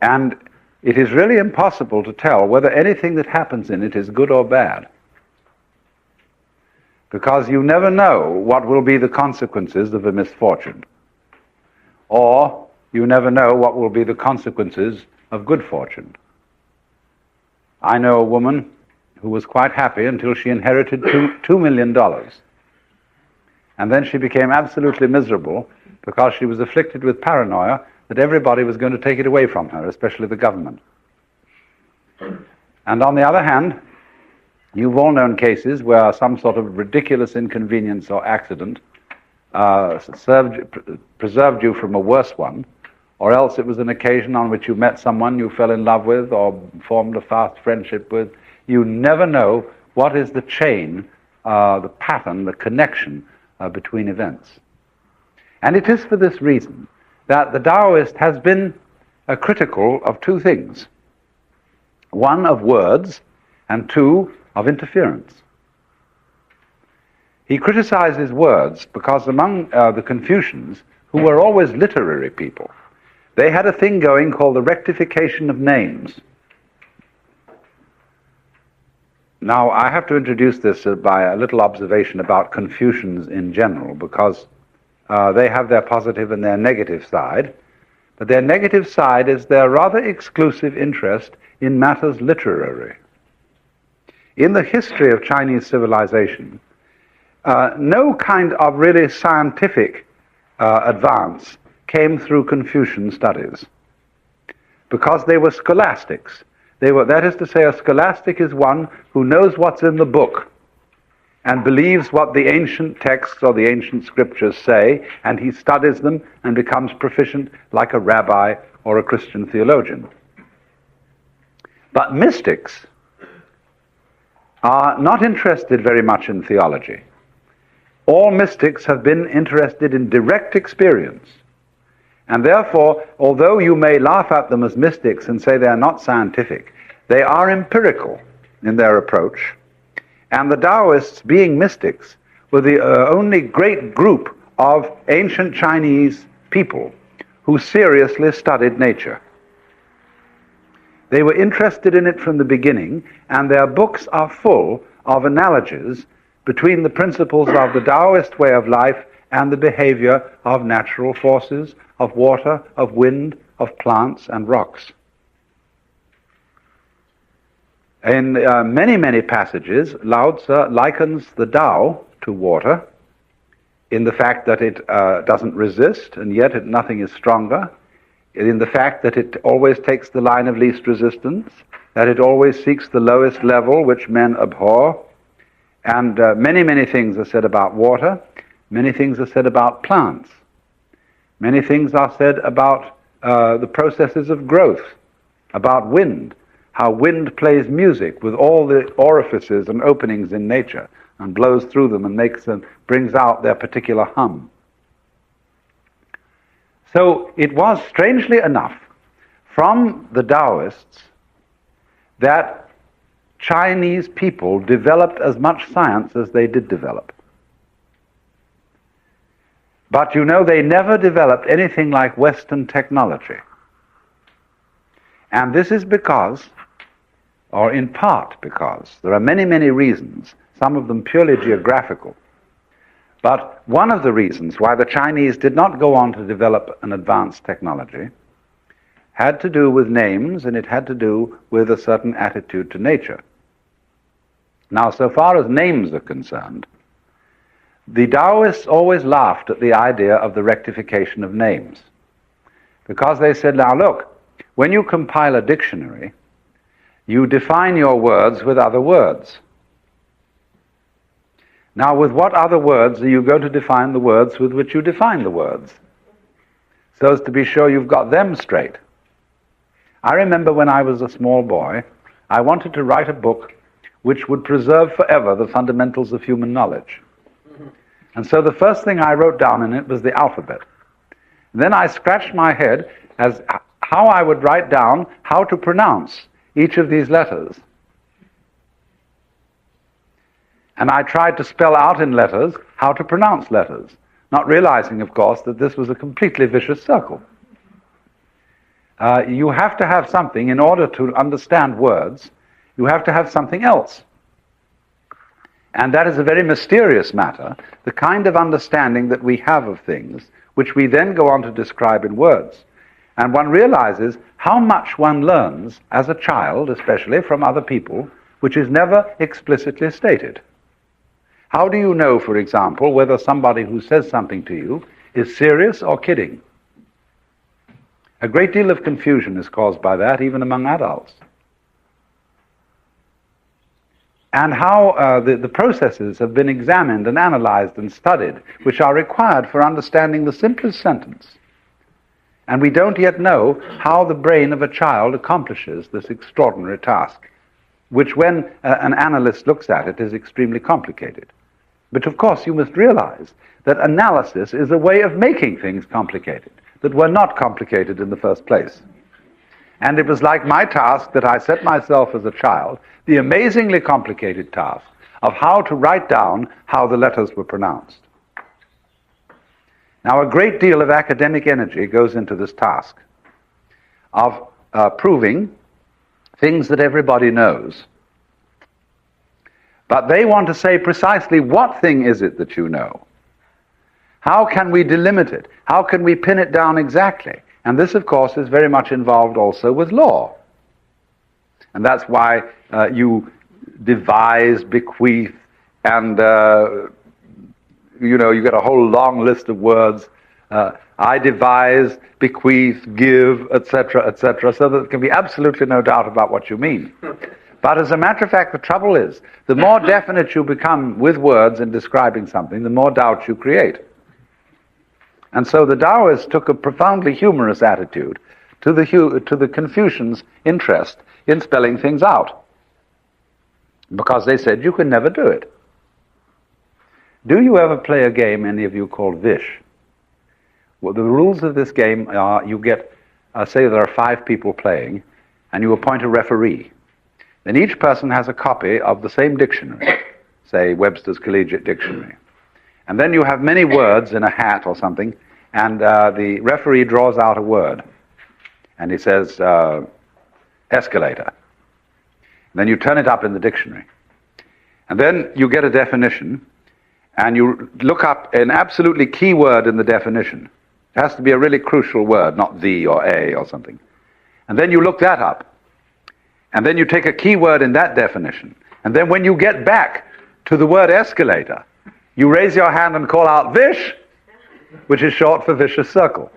and it is really impossible to tell whether anything that happens in it is good or bad, because you never know what will be the consequences of a misfortune, or you never know what will be the consequences of good fortune. I know a woman who was quite happy until she inherited $2 million. And then she became absolutely miserable because she was afflicted with paranoia that everybody was going to take it away from her, especially the government. And on the other hand, you've all known cases where some sort of ridiculous inconvenience or accident preserved you from a worse one, or else it was an occasion on which you met someone you fell in love with or formed a fast friendship with. You never know what is the chain, the pattern, the connection between events. And it is for this reason that the Taoist has been critical of two things. One, of words, and two, of interference. He criticizes words because among the Confucians, who were always literary people, they had a thing going called the rectification of names. Now, I have to introduce this by a little observation about Confucians in general, because they have their positive and their negative side, but their negative side is their rather exclusive interest in matters literary. In the history of Chinese civilization, no kind of really scientific advance came through Confucian studies, because they were scholastics. That is to say, a scholastic is one who knows what's in the book and believes what the ancient texts or the ancient scriptures say, and he studies them and becomes proficient like a rabbi or a Christian theologian. But mystics are not interested very much in theology. All mystics have been interested in direct experience. And therefore, although you may laugh at them as mystics and say they are not scientific, they are empirical in their approach. And the Taoists, being mystics, were the only great group of ancient Chinese people who seriously studied nature. They were interested in it from the beginning, and their books are full of analogies between the principles of the Taoist way of life and the behavior of natural forces, of water, of wind, of plants and rocks. In many, many passages, Lao Tzu likens the Tao to water in the fact that it doesn't resist, and yet nothing is stronger, in the fact that it always takes the line of least resistance, that it always seeks the lowest level which men abhor, and many, many things are said about water, many things are said about plants, many things are said about the processes of growth, about wind, how wind plays music with all the orifices and openings in nature and blows through them and brings out their particular hum. So it was, strangely enough, from the Taoists that Chinese people developed as much science as they did develop. But you know, they never developed anything like Western technology. And this is because, or in part because, there are many, many reasons, some of them purely geographical. But one of the reasons why the Chinese did not go on to develop an advanced technology had to do with names, and it had to do with a certain attitude to nature. Now, so far as names are concerned, the Taoists always laughed at the idea of the rectification of names. Because they said, now look, when you compile a dictionary, you define your words with other words. Now, with what other words are you going to define the words with which you define the words? So as to be sure you've got them straight. I remember when I was a small boy, I wanted to write a book which would preserve forever the fundamentals of human knowledge. And so the first thing I wrote down in it was the alphabet. Then I scratched my head as how I would write down how to pronounce each of these letters. And I tried to spell out in letters how to pronounce letters, not realizing, of course, that this was a completely vicious circle. You have to have something, in order to understand words, you have to have something else. And that is a very mysterious matter, the kind of understanding that we have of things, which we then go on to describe in words. And one realizes how much one learns as a child, especially from other people, which is never explicitly stated. How do you know, for example, whether somebody who says something to you is serious or kidding? A great deal of confusion is caused by that, even among adults. And how the processes have been examined and analyzed and studied, which are required for understanding the simplest sentence. And we don't yet know how the brain of a child accomplishes this extraordinary task, which when an analyst looks at it is extremely complicated. But of course you must realize that analysis is a way of making things complicated, that were not complicated in the first place. And it was like my task that I set myself as a child, the amazingly complicated task of how to write down how the letters were pronounced. Now, a great deal of academic energy goes into this task of proving things that everybody knows. But they want to say precisely what thing is it that you know? How can we delimit it? How can we pin it down exactly? And this, of course, is very much involved also with law. And that's why you devise, bequeath, and you get a whole long list of words. I devise, bequeath, give, etc., so that there can be absolutely no doubt about what you mean. But as a matter of fact, the trouble is, the more definite you become with words in describing something, the more doubt you create. And so the Taoists took a profoundly humorous attitude to the Confucians' interest in spelling things out, because they said you can never do it. Do you ever play a game, any of you, called Vish? Well, the rules of this game are you get, say there are 5 people playing, and you appoint a referee. Then each person has a copy of the same dictionary, say Webster's Collegiate Dictionary. And then you have many words in a hat or something, and the referee draws out a word. And he says, escalator. And then you turn it up in the dictionary. And then you get a definition, and you look up an absolutely key word in the definition. It has to be a really crucial word, not the or a or something. And then you look that up. And then you take a key word in that definition. And then when you get back to the word escalator, you raise your hand and call out Vish, which is short for vicious circle.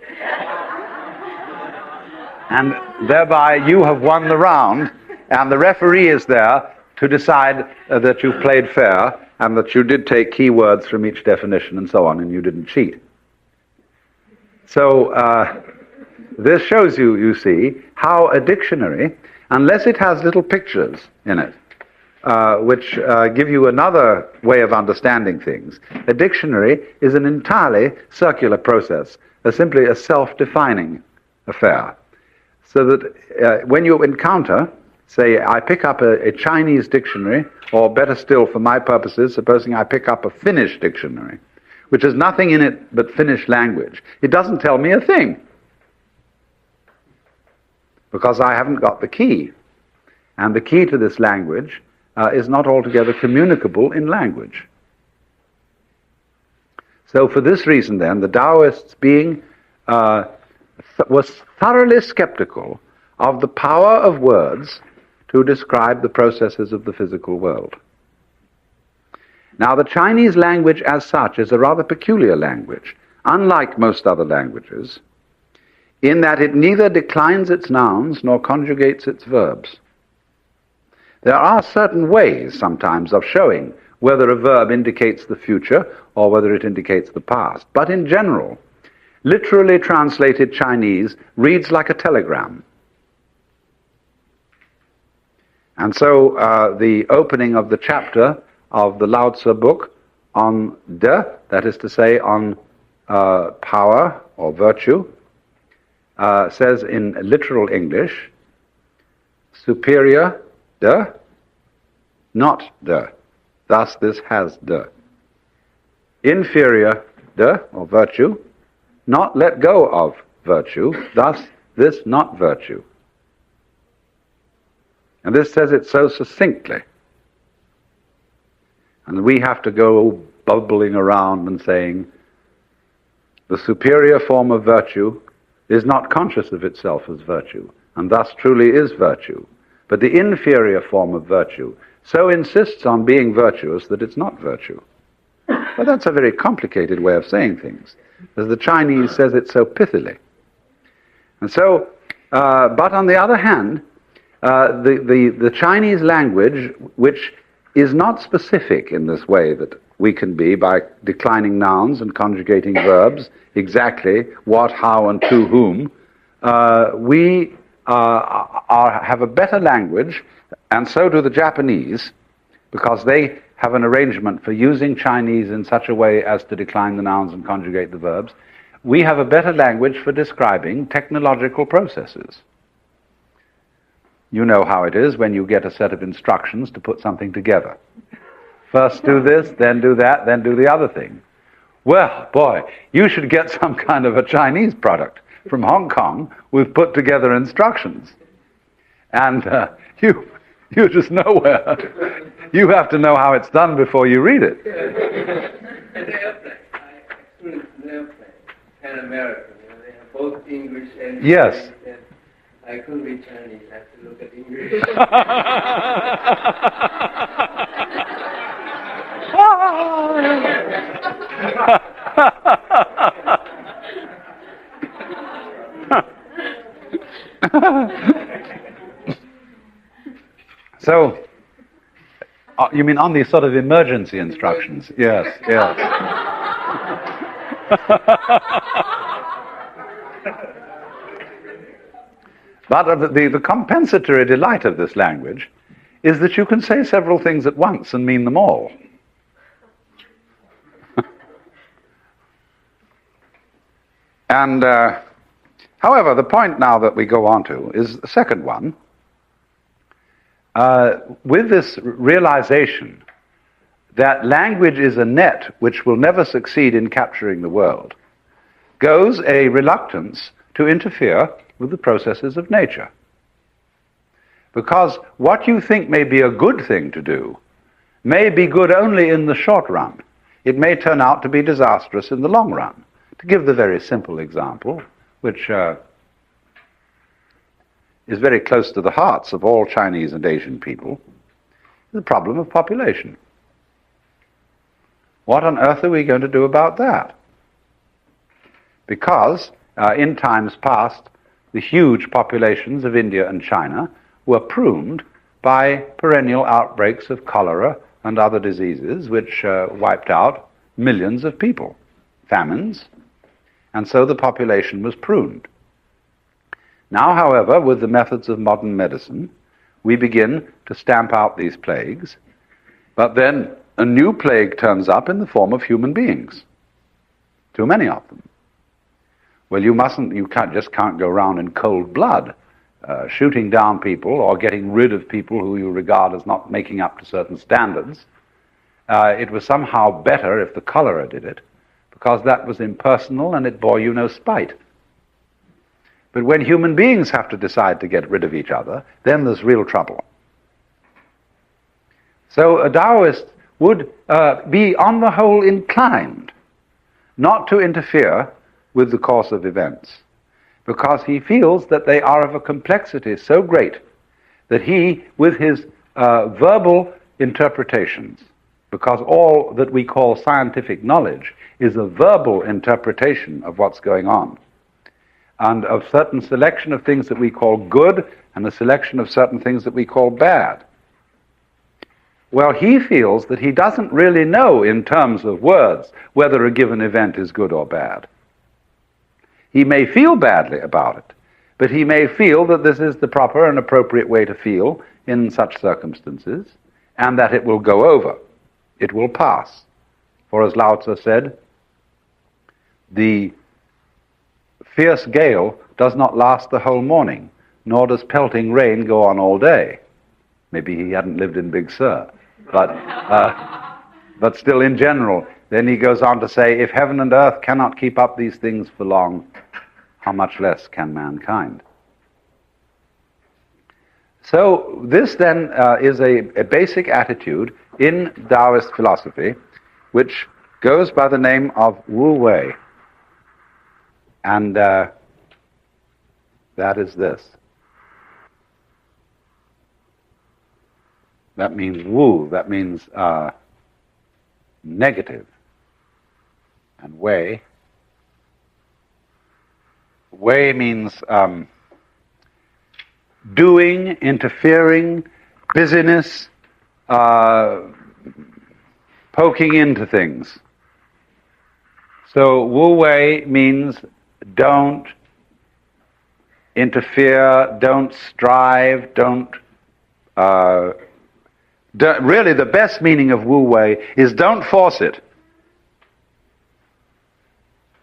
And thereby you have won the round, and the referee is there to decide that you've played fair and that you did take key words from each definition and so on, and you didn't cheat. So this shows you, you see, how a dictionary, unless it has little pictures in it, which give you another way of understanding things, a dictionary is an entirely circular process, simply a self-defining affair. So that when you encounter, say, I pick up a Chinese dictionary, or better still for my purposes, supposing I pick up a Finnish dictionary, which has nothing in it but Finnish language, it doesn't tell me a thing, because I haven't got the key. And the key to this language is not altogether communicable in language. So for this reason then, the Taoists was thoroughly skeptical of the power of words to describe the processes of the physical world. Now, the Chinese language as such is a rather peculiar language. Unlike most other languages, in that it neither declines its nouns nor conjugates its verbs. There are certain ways sometimes of showing whether a verb indicates the future or whether it indicates the past. But in general, literally translated Chinese reads like a telegram. And so the opening of the chapter of the Lao Tzu book on de, that is to say on power or virtue, says in literal English, superior de, not de. Thus this has de. Inferior de, or virtue, not let go of virtue. Thus this not virtue. And this says it so succinctly. And we have to go bubbling around and saying, the superior form of virtue is not conscious of itself as virtue, and thus truly is virtue. But the inferior form of virtue so insists on being virtuous that it's not virtue. But that's a very complicated way of saying things, as the Chinese says it so pithily. And so, but on the other hand, the Chinese language, which is not specific in this way that we can be by declining nouns and conjugating verbs, exactly what, how, and to whom, we have a better language, and so do the Japanese, because they have an arrangement for using Chinese in such a way as to decline the nouns and conjugate the verbs. We have a better language for describing technological processes. You know how it is when you get a set of instructions to put something together. First do this, then do that, then do the other thing. Well, boy, you should get some kind of a Chinese product from Hong Kong with put together instructions. And you just nowhere. You have to know how it's done before you read it. The airplane. I experienced an airplane, Pan American. They have both English and yes. Chinese. And I couldn't read Chinese. I had to look at English. So, you mean on these sort of emergency instructions? Yes, yes. But the compensatory delight of this language is that you can say several things at once and mean them all. And, however, the point now that we go on to is the second one. With this realization that language is a net which will never succeed in capturing the world, goes a reluctance to interfere with the processes of nature. Because what you think may be a good thing to do may be good only in the short run. It may turn out to be disastrous in the long run. To give the very simple example, which is very close to the hearts of all Chinese and Asian people, the problem of population. What on earth are we going to do about that? Because in times past, the huge populations of India and China were pruned by perennial outbreaks of cholera and other diseases which wiped out millions of people, famines, and so the population was pruned. Now, however, with the methods of modern medicine, we begin to stamp out these plagues, but then a new plague turns up in the form of human beings. Too many of them. Well, you can't go around in cold blood, shooting down people or getting rid of people who you regard as not making up to certain standards. It was somehow better if the cholera did it, because that was impersonal and it bore you no spite. But when human beings have to decide to get rid of each other, then there's real trouble. So a Taoist would be on the whole inclined not to interfere with the course of events, because he feels that they are of a complexity so great that he, with his verbal interpretations, because all that we call scientific knowledge is a verbal interpretation of what's going on, and of certain selection of things that we call good and a selection of certain things that we call bad. Well, he feels that he doesn't really know in terms of words whether a given event is good or bad. He may feel badly about it, but he may feel that this is the proper and appropriate way to feel in such circumstances, and that it will go over. It will pass. For as Lao Tzu said, the fierce gale does not last the whole morning, nor does pelting rain go on all day. Maybe he hadn't lived in Big Sur, but still in general. Then he goes on to say, if heaven and earth cannot keep up these things for long, how much less can mankind? So this then is a basic attitude in Taoist philosophy, which goes by the name of Wu Wei. And that is this. That means Wu, that means negative. And Wei. Wei means doing, interfering, busyness, poking into things. So Wu Wei means don't interfere, don't strive, really the best meaning of Wu Wei is don't force it.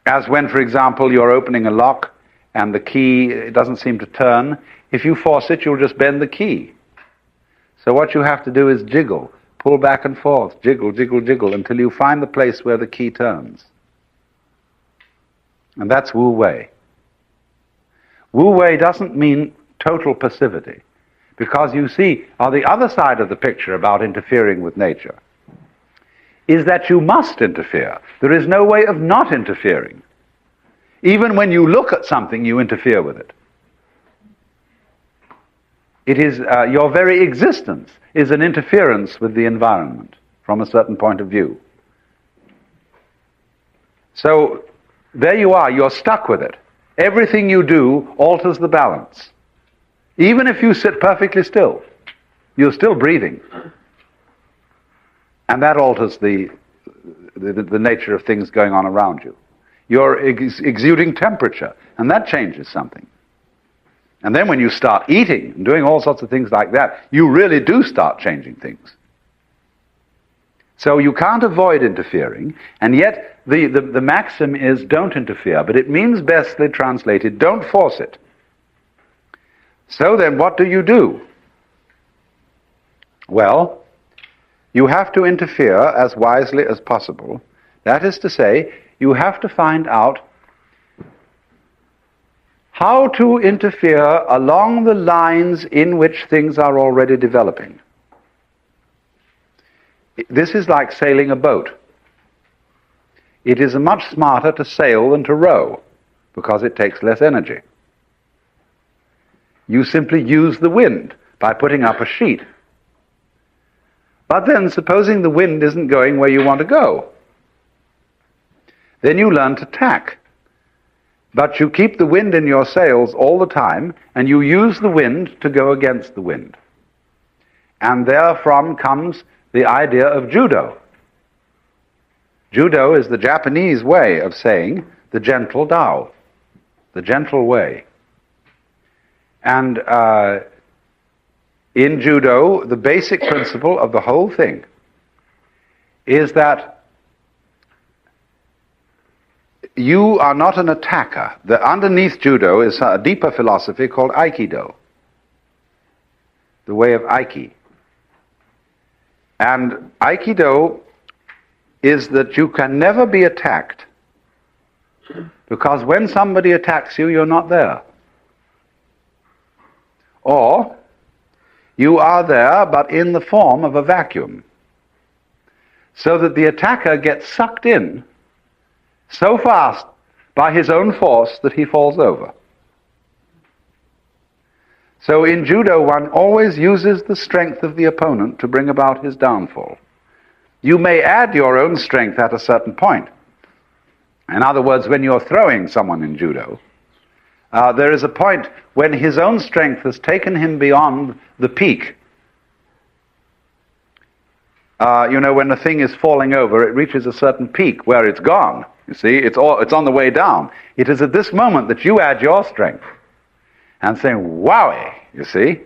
As when, for example, you're opening a lock and the key doesn't seem to turn. If you force it, you'll just bend the key. So what you have to do is jiggle, pull back and forth, jiggle, jiggle, jiggle, until you find the place where the key turns. And that's Wu Wei. Wu Wei doesn't mean total passivity, because you see, on the other side of the picture about interfering with nature, is that you must interfere. There is no way of not interfering. Even when you look at something, you interfere with it. It is your very existence is an interference with the environment from a certain point of view. So there you are, you're stuck with it. Everything you do alters the balance. Even if you sit perfectly still, you're still breathing. And that alters the nature of things going on around you. You're exuding temperature, and that changes something. And then when you start eating and doing all sorts of things like that, you really do start changing things. So you can't avoid interfering, and yet the maxim is don't interfere, but it means bestly translated, don't force it. So then what do? Well, you have to interfere as wisely as possible. That is to say, you have to find out how to interfere along the lines in which things are already developing. This is like sailing a boat. It is much smarter to sail than to row, because it takes less energy. You simply use the wind by putting up a sheet. But then, supposing the wind isn't going where you want to go, then you learn to tack. But you keep the wind in your sails all the time, and you use the wind to go against the wind. And therefrom comes the idea of judo. Judo is the Japanese way of saying the gentle Tao, the gentle way. And in judo, the basic principle of the whole thing is that you are not an attacker. Underneath judo is a deeper philosophy called aikido, the way of aiki. And aikido is that you can never be attacked, because when somebody attacks you, you're not there. Or you are there, but in the form of a vacuum, so that the attacker gets sucked in so fast by his own force that he falls over. So in judo, one always uses the strength of the opponent to bring about his downfall. You may add your own strength at a certain point. In other words, when you're throwing someone in judo, There is a point when his own strength has taken him beyond the peak. When the thing is falling over, it reaches a certain peak where it's gone. You see, it's on the way down. It is at this moment that you add your strength. And saying, wowie, you see.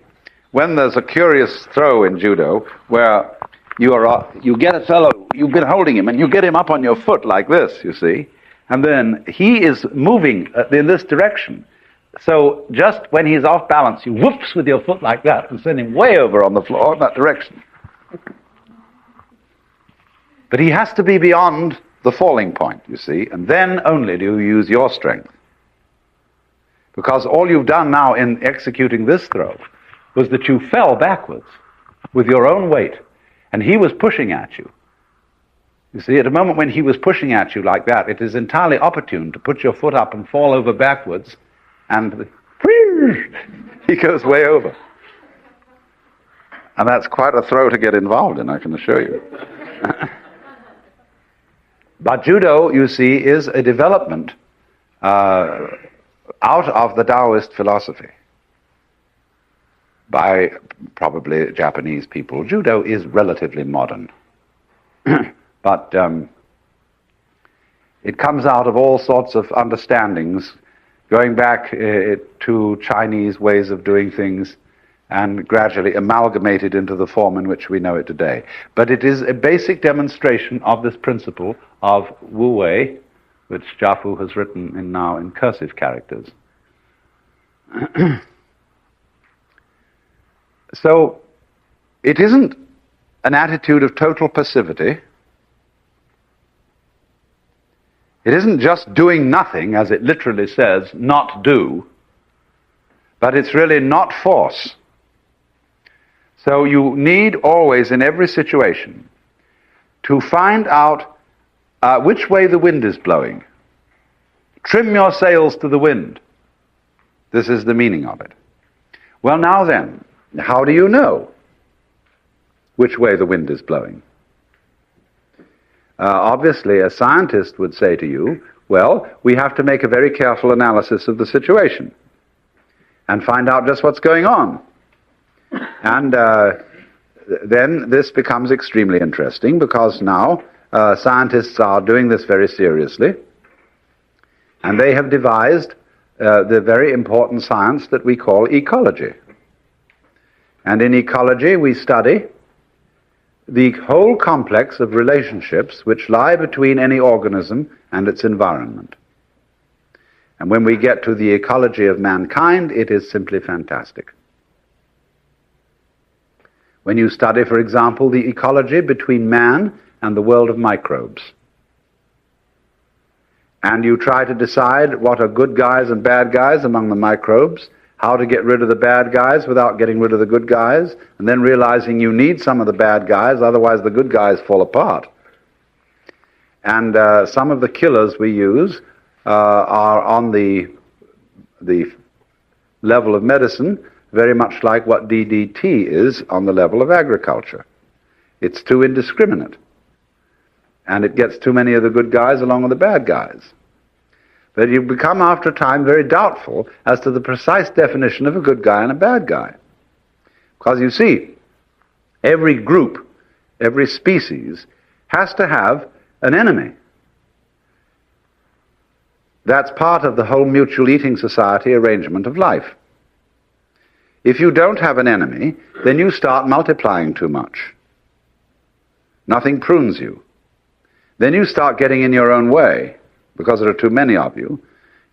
When there's a curious throw in judo where you get a fellow, you've been holding him, and you get him up on your foot like this, you see, and then he is moving in this direction. So just when he's off balance, you whoops with your foot like that and send him way over on the floor in that direction. But he has to be beyond the falling point, you see, and then only do you use your strength. Because all you've done now in executing this throw was that you fell backwards with your own weight, and he was pushing at you. You see, at a moment when he was pushing at you like that, it is entirely opportune to put your foot up and fall over backwards, and he goes way over. And that's quite a throw to get involved in, I can assure you. But judo, you see, is a development out of the Taoist philosophy by probably Japanese people. Judo is relatively modern, but it comes out of all sorts of understandings, going back to Chinese ways of doing things, and gradually amalgamated into the form in which we know it today. But it is a basic demonstration of this principle of Wu Wei, which Jiafu has written now in cursive characters. So, it isn't an attitude of total passivity. It isn't just doing nothing, as it literally says, not do, but it's really not force. So you need always, in every situation, to find out which way the wind is blowing. Trim your sails to the wind. This is the meaning of it. Well, now then, how do you know which way the wind is blowing? Obviously, a scientist would say to you, well, we have to make a very careful analysis of the situation and find out just what's going on. And then this becomes extremely interesting, because now scientists are doing this very seriously, and they have devised the very important science that we call ecology. And in ecology we study the whole complex of relationships which lie between any organism and its environment. And when we get to the ecology of mankind, it is simply fantastic. When you study, for example, the ecology between man and the world of microbes, and you try to decide what are good guys and bad guys among the microbes, how to get rid of the bad guys without getting rid of the good guys, and then realizing you need some of the bad guys, otherwise the good guys fall apart. And some of the killers we use are on the level of medicine, very much like what DDT is on the level of agriculture. It's too indiscriminate, and it gets too many of the good guys along with the bad guys. But you become, after a time, very doubtful as to the precise definition of a good guy and a bad guy. Because you see, every group, every species, has to have an enemy. That's part of the whole mutual eating society arrangement of life. If you don't have an enemy, then you start multiplying too much. Nothing prunes you. Then you start getting in your own way, because there are too many of you.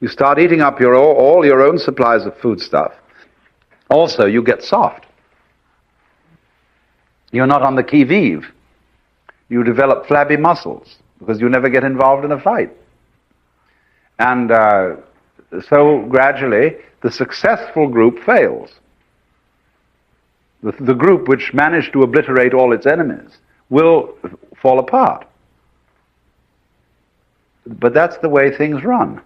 You start eating up all your own supplies of foodstuff. Also, you get soft. You're not on the qui-vive. You develop flabby muscles, because you never get involved in a fight. And so gradually, the successful group fails. The group which managed to obliterate all its enemies will fall apart. But that's the way things run.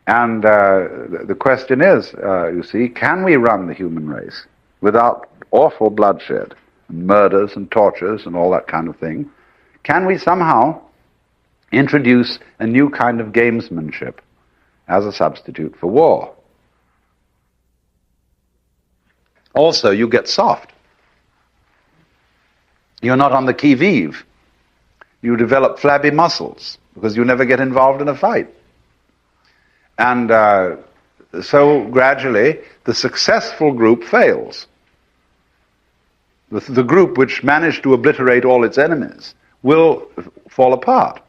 And the question is, you see, can we run the human race without awful bloodshed, and murders and tortures and all that kind of thing? Can we somehow introduce a new kind of gamesmanship as a substitute for war. Also, you get soft. You're not on the qui-vive. You develop flabby muscles because you never get involved in a fight. And so gradually, the successful group fails. The group which managed to obliterate all its enemies will fall apart.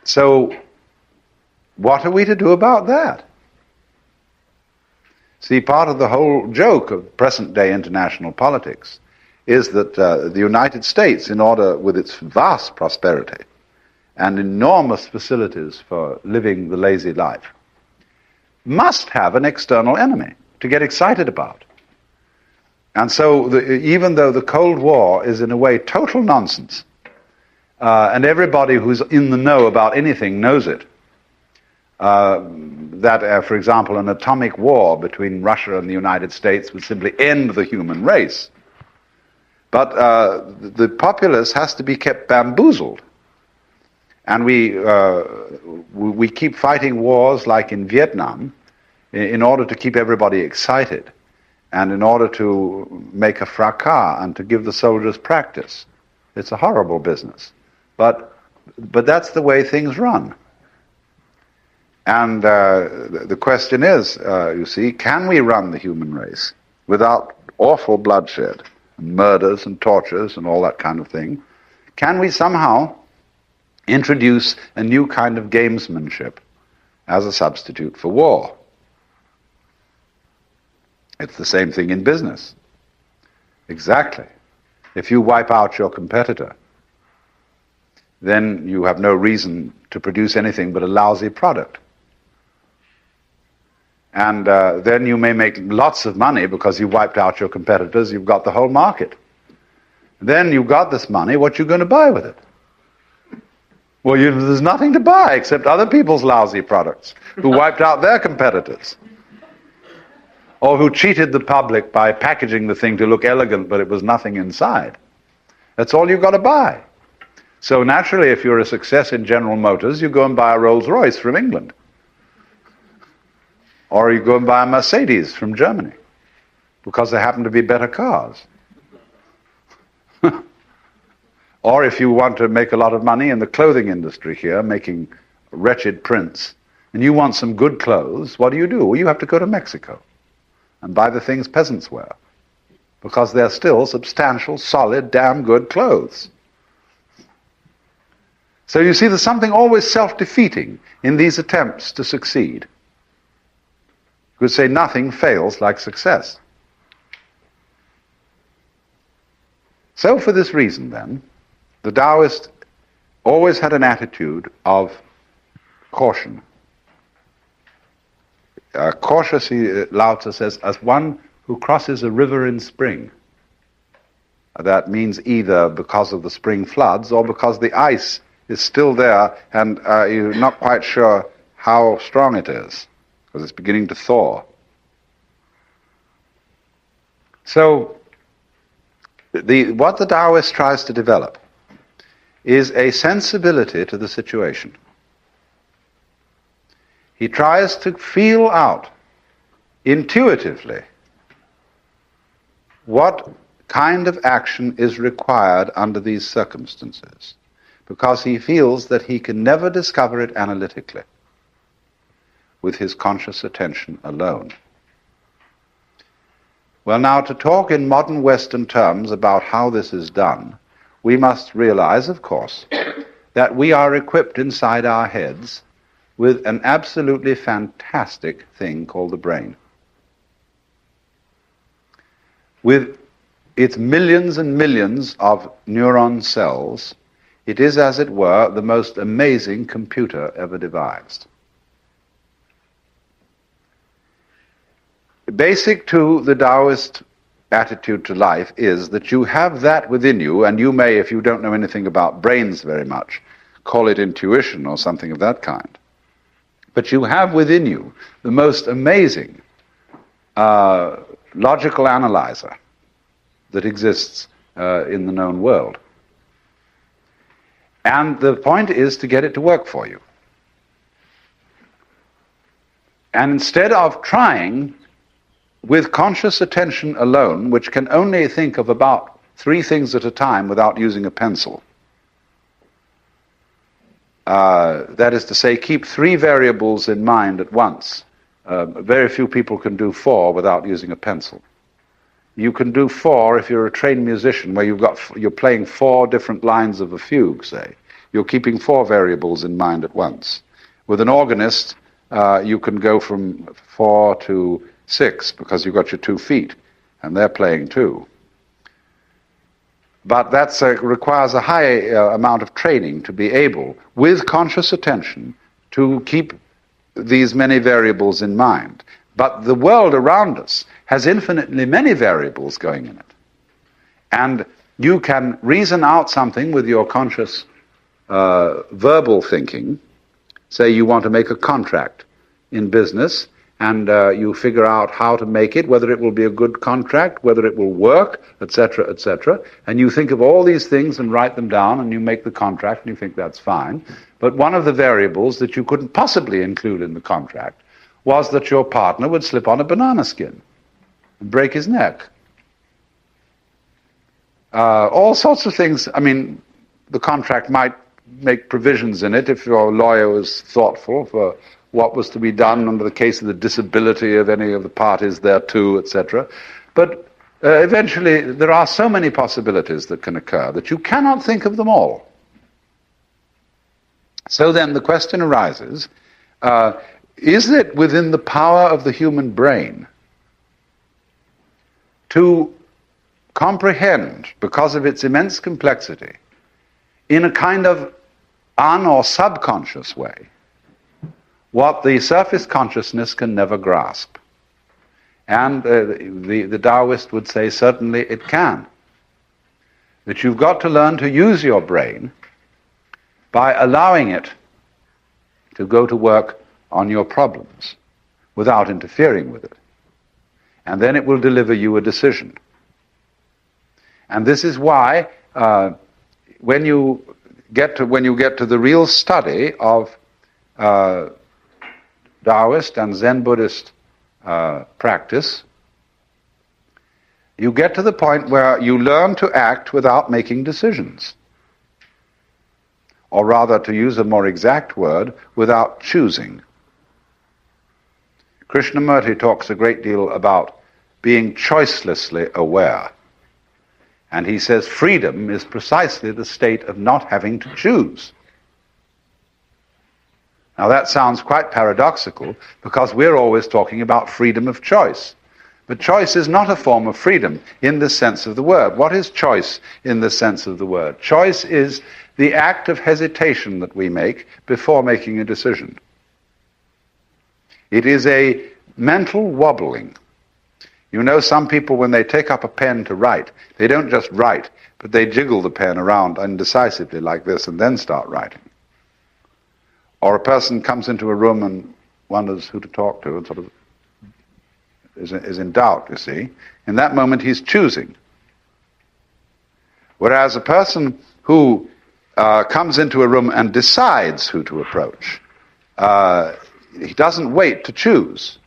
So, what are we to do about that? See, part of the whole joke of present-day international politics is that the United States, in order, with its vast prosperity and enormous facilities for living the lazy life, must have an external enemy to get excited about. And so, even though the Cold War is in a way total nonsense, and everybody who's in the know about anything knows it, that, for example, an atomic war between Russia and the United States would simply end the human race. But the populace has to be kept bamboozled. And we keep fighting wars like in Vietnam in order to keep everybody excited and in order to make a fracas and to give the soldiers practice. It's a horrible business. But that's the way things run. And the question is, you see, can we run the human race without awful bloodshed and murders and tortures and all that kind of thing? Can we somehow introduce a new kind of gamesmanship as a substitute for war? It's the same thing in business. Exactly. If you wipe out your competitor, then you have no reason to produce anything but a lousy product. And then you may make lots of money because you wiped out your competitors, you've got the whole market. Then you've got this money, what you going to buy with it? Well, there's nothing to buy except other people's lousy products who wiped out their competitors. Or who cheated the public by packaging the thing to look elegant, but it was nothing inside. That's all you've got to buy. So naturally, if you're a success in General Motors, you go and buy a Rolls-Royce from England. Or you go and buy a Mercedes from Germany, because they happen to be better cars. Or if you want to make a lot of money in the clothing industry here, making wretched prints, and you want some good clothes, what do? Well, you have to go to Mexico and buy the things peasants wear, because they're still substantial, solid, damn good clothes. So you see, there's something always self-defeating in these attempts to succeed. You could say nothing fails like success. So for this reason, then, the Taoist always had an attitude of caution. Cautiously, Lao Tzu says, as one who crosses a river in spring. That means either because of the spring floods or because the ice is still there and you're not quite sure how strong it is, because it's beginning to thaw. So, what the Taoist tries to develop is a sensibility to the situation. He tries to feel out intuitively what kind of action is required under these circumstances, because he feels that he can never discover it analytically with his conscious attention alone. Well, now, to talk in modern Western terms about how this is done, we must realize, of course, that we are equipped inside our heads with an absolutely fantastic thing called the brain. With its millions and millions of neuron cells, it is, as it were, the most amazing computer ever devised. Basic to the Taoist attitude to life is that you have that within you, and you may, if you don't know anything about brains very much, call it intuition or something of that kind. But you have within you the most amazing logical analyzer that exists in the known world. And the point is to get it to work for you. And instead of trying with conscious attention alone, which can only think of about 3 things at a time without using a pencil, that is to say, keep 3 variables in mind at once. Very few people can do 4 without using a pencil. You can do 4 if you're a trained musician, where you're playing 4 different lines of a fugue, say. You're keeping 4 variables in mind at once. With an organist, you can go from 4 to 6 because you've got your 2 feet, and they're playing too. But that requires a high amount of training to be able, with conscious attention, to keep these many variables in mind. But the world around us has infinitely many variables going in it. And you can reason out something with your conscious verbal thinking. Say you want to make a contract in business, and you figure out how to make it, whether it will be a good contract, whether it will work, etc., etc. And you think of all these things and write them down, and you make the contract, and you think that's fine. But one of the variables that you couldn't possibly include in the contract was that your partner would slip on a banana skin and break his neck. All sorts of things. I mean, the contract might make provisions in it if your lawyer was thoughtful for what was to be done under the case of the disability of any of the parties thereto, etc. But eventually there are so many possibilities that can occur that you cannot think of them all. So then the question arises, is it within the power of the human brain to comprehend, because of its immense complexity, in a kind of un- or subconscious way, what the surface consciousness can never grasp? And the Taoist would say certainly it can. That you've got to learn to use your brain by allowing it to go to work on your problems without interfering with it. And then it will deliver you a decision. And this is why when you get to the real study of Taoist and Zen Buddhist practice, you get to the point where you learn to act without making decisions. Or rather, to use a more exact word, without choosing. Krishnamurti talks a great deal about being choicelessly aware. And he says freedom is precisely the state of not having to choose. Now that sounds quite paradoxical, because we're always talking about freedom of choice. But choice is not a form of freedom in the sense of the word. What is choice in the sense of the word? Choice is the act of hesitation that we make before making a decision. It is a mental wobbling. You know, some people, when they take up a pen to write, they don't just write, but they jiggle the pen around indecisively like this and then start writing. Or a person comes into a room and wonders who to talk to and sort of is in doubt, you see. In that moment he's choosing. Whereas a person who comes into a room and decides who to approach, he doesn't wait to choose.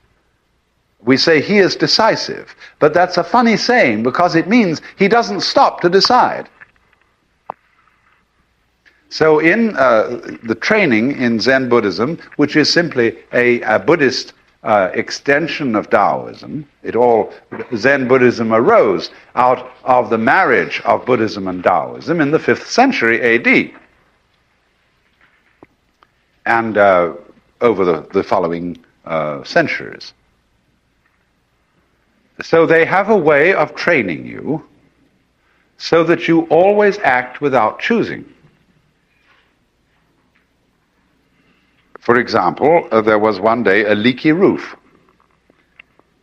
We say he is decisive, but that's a funny saying, because it means he doesn't stop to decide. So in the training in Zen Buddhism, which is simply a Buddhist extension of Taoism, Zen Buddhism arose out of the marriage of Buddhism and Taoism in the 5th century AD. And over the following centuries. So they have a way of training you so that you always act without choosing. For example, there was one day a leaky roof,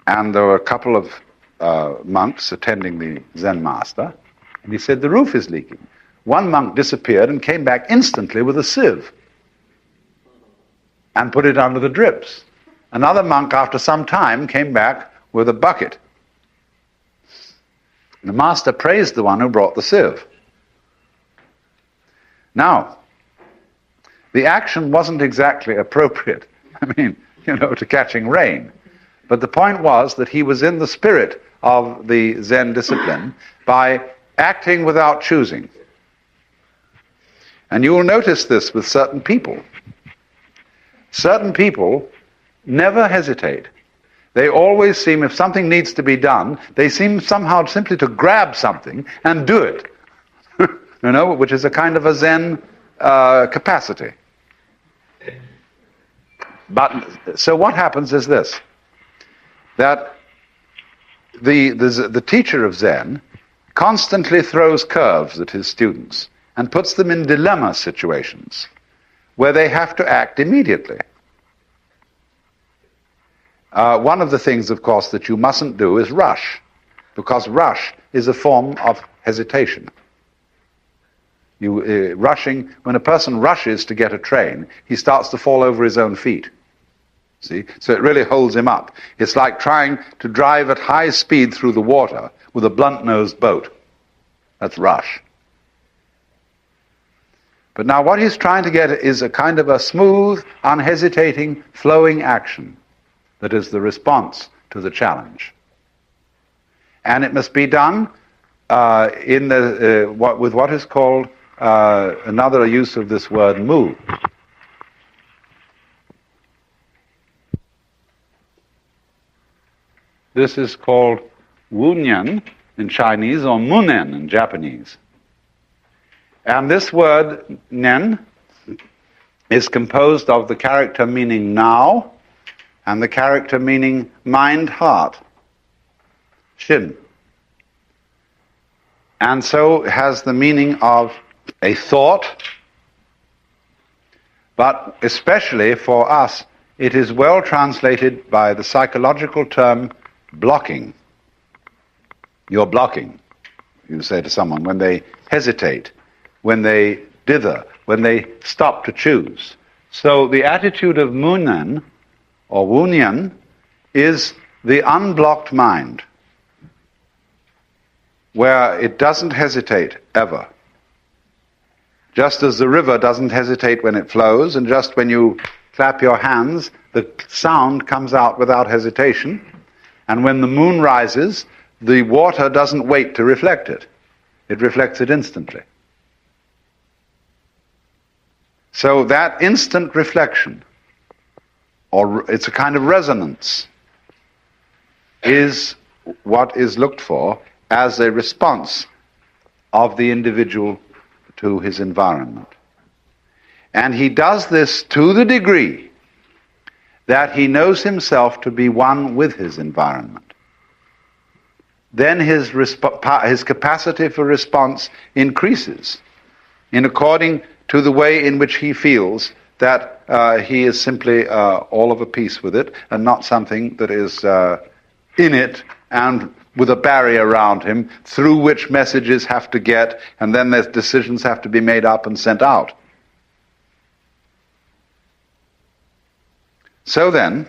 and there were a couple of monks attending the Zen master, and he said, "The roof is leaking." One monk disappeared and came back instantly with a sieve and put it under the drips. Another monk, after some time, came back with a bucket. The master praised the one who brought the sieve. Now, the action wasn't exactly appropriate. I mean, to catching rain. But the point was that he was in the spirit of the Zen discipline by acting without choosing. And you will notice this with certain people. Certain people never hesitate. They always seem, if something needs to be done, they seem somehow simply to grab something and do it. Which is a kind of a Zen capacity. But so what happens is this, that the teacher of Zen constantly throws curves at his students and puts them in dilemma situations where they have to act immediately. One of the things, of course, that you mustn't do is rush, because rush is a form of hesitation. Rushing, when a person rushes to get a train, he starts to fall over his own feet. See? So it really holds him up. It's like trying to drive at high speed through the water with a blunt-nosed boat. That's rush. But now what he's trying to get is a kind of a smooth, unhesitating, flowing action that is the response to the challenge. And it must be done with what is called another use of this word, mu. This is called wunyan in Chinese or munen in Japanese. And this word, nen, is composed of the character meaning now and the character meaning mind, heart, shin. And so it has the meaning of a thought, but especially for us, it is well translated by the psychological term blocking. You're blocking, you say to someone, when they hesitate, when they dither, when they stop to choose. So the attitude of munen, or wunyan, is the unblocked mind, where it doesn't hesitate ever. Just as the river doesn't hesitate when it flows, and just when you clap your hands, the sound comes out without hesitation. And when the moon rises, the water doesn't wait to reflect it. It reflects it instantly. So that instant reflection, or it's a kind of resonance, is what is looked for as a response of the individual to his environment. And he does this to the degree that he knows himself to be one with his environment. Then his capacity for response increases in according to the way in which he feels that he is simply all of a piece with it and not something that is in it and with a barrier around him through which messages have to get, and then their decisions have to be made up and sent out. So then,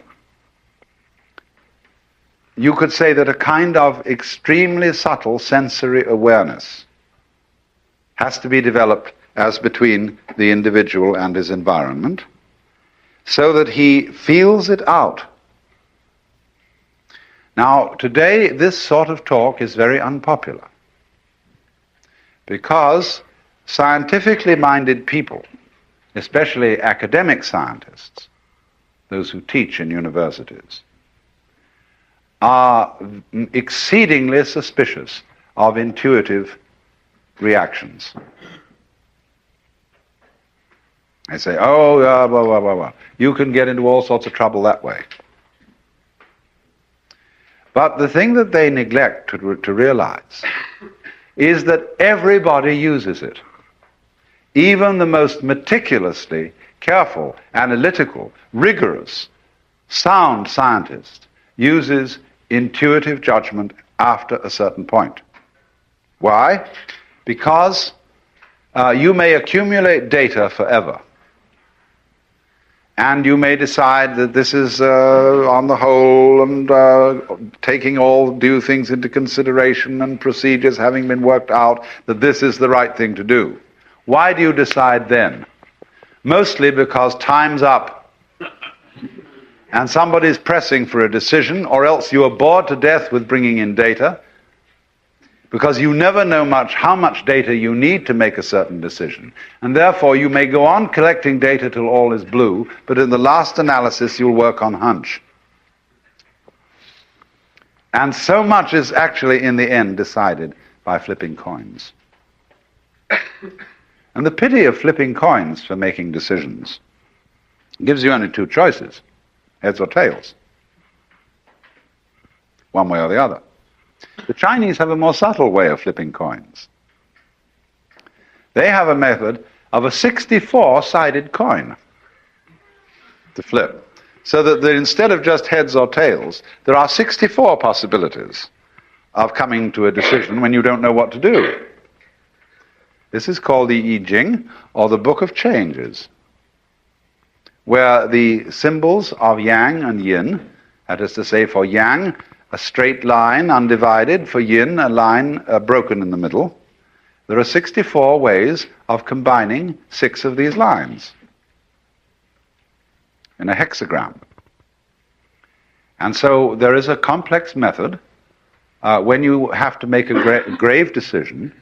you could say that a kind of extremely subtle sensory awareness has to be developed as between the individual and his environment, so that he feels it out. Now, today, this sort of talk is very unpopular, because scientifically minded people, especially academic scientists, those who teach in universities, are exceedingly suspicious of intuitive reactions. They say, you can get into all sorts of trouble that way. But the thing that they neglect to realize is that everybody uses it. Even the most meticulously careful, analytical, rigorous, sound scientist uses intuitive judgment after a certain point. Why? Because you may accumulate data forever. And you may decide that this is, on the whole, and taking all due things into consideration and procedures having been worked out, that this is the right thing to do. Why do you decide then? Mostly because time's up. and somebody's pressing for a decision, or else you are bored to death with bringing in data, because you never know how much data you need to make a certain decision. And therefore you may go on collecting data till all is blue, but in the last analysis you'll work on hunch. And so much is actually in the end decided by flipping coins. And the pity of flipping coins for making decisions gives you only two choices, heads or tails, one way or the other. The Chinese have a more subtle way of flipping coins. They have a method of a 64-sided coin to flip, so that instead of just heads or tails, there are 64 possibilities of coming to a decision when you don't know what to do. This is called the I Ching, or the Book of Changes, where the symbols of yang and yin, that is to say, for yang, a straight line undivided, for yin, a line broken in the middle. There are 64 ways of combining 6 of these lines in a hexagram. And so there is a complex method when you have to make a grave decision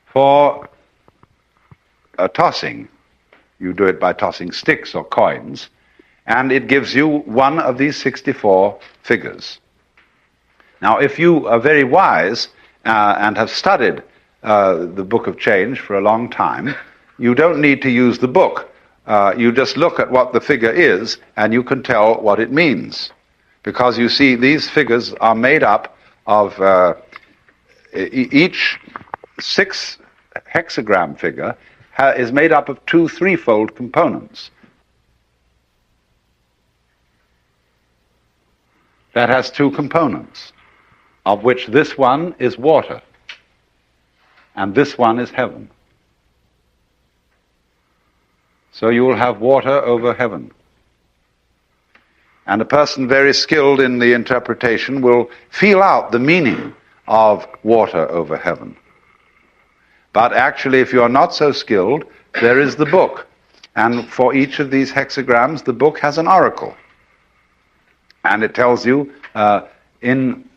for tossing. You do it by tossing sticks or coins, and it gives you one of these 64 figures. Now, if you are very wise and have studied the Book of Change for a long time, you don't need to use the book. You just look at what the figure is, and you can tell what it means. Because you see, these figures are made up of each 6 hexagram figure is made up of 2 threefold components. That has 2 components, of which this one is water, and this one is heaven. So you will have water over heaven. And a person very skilled in the interpretation will feel out the meaning of water over heaven. But actually, if you are not so skilled, there is the book. And for each of these hexagrams, the book has an oracle. And it tells you in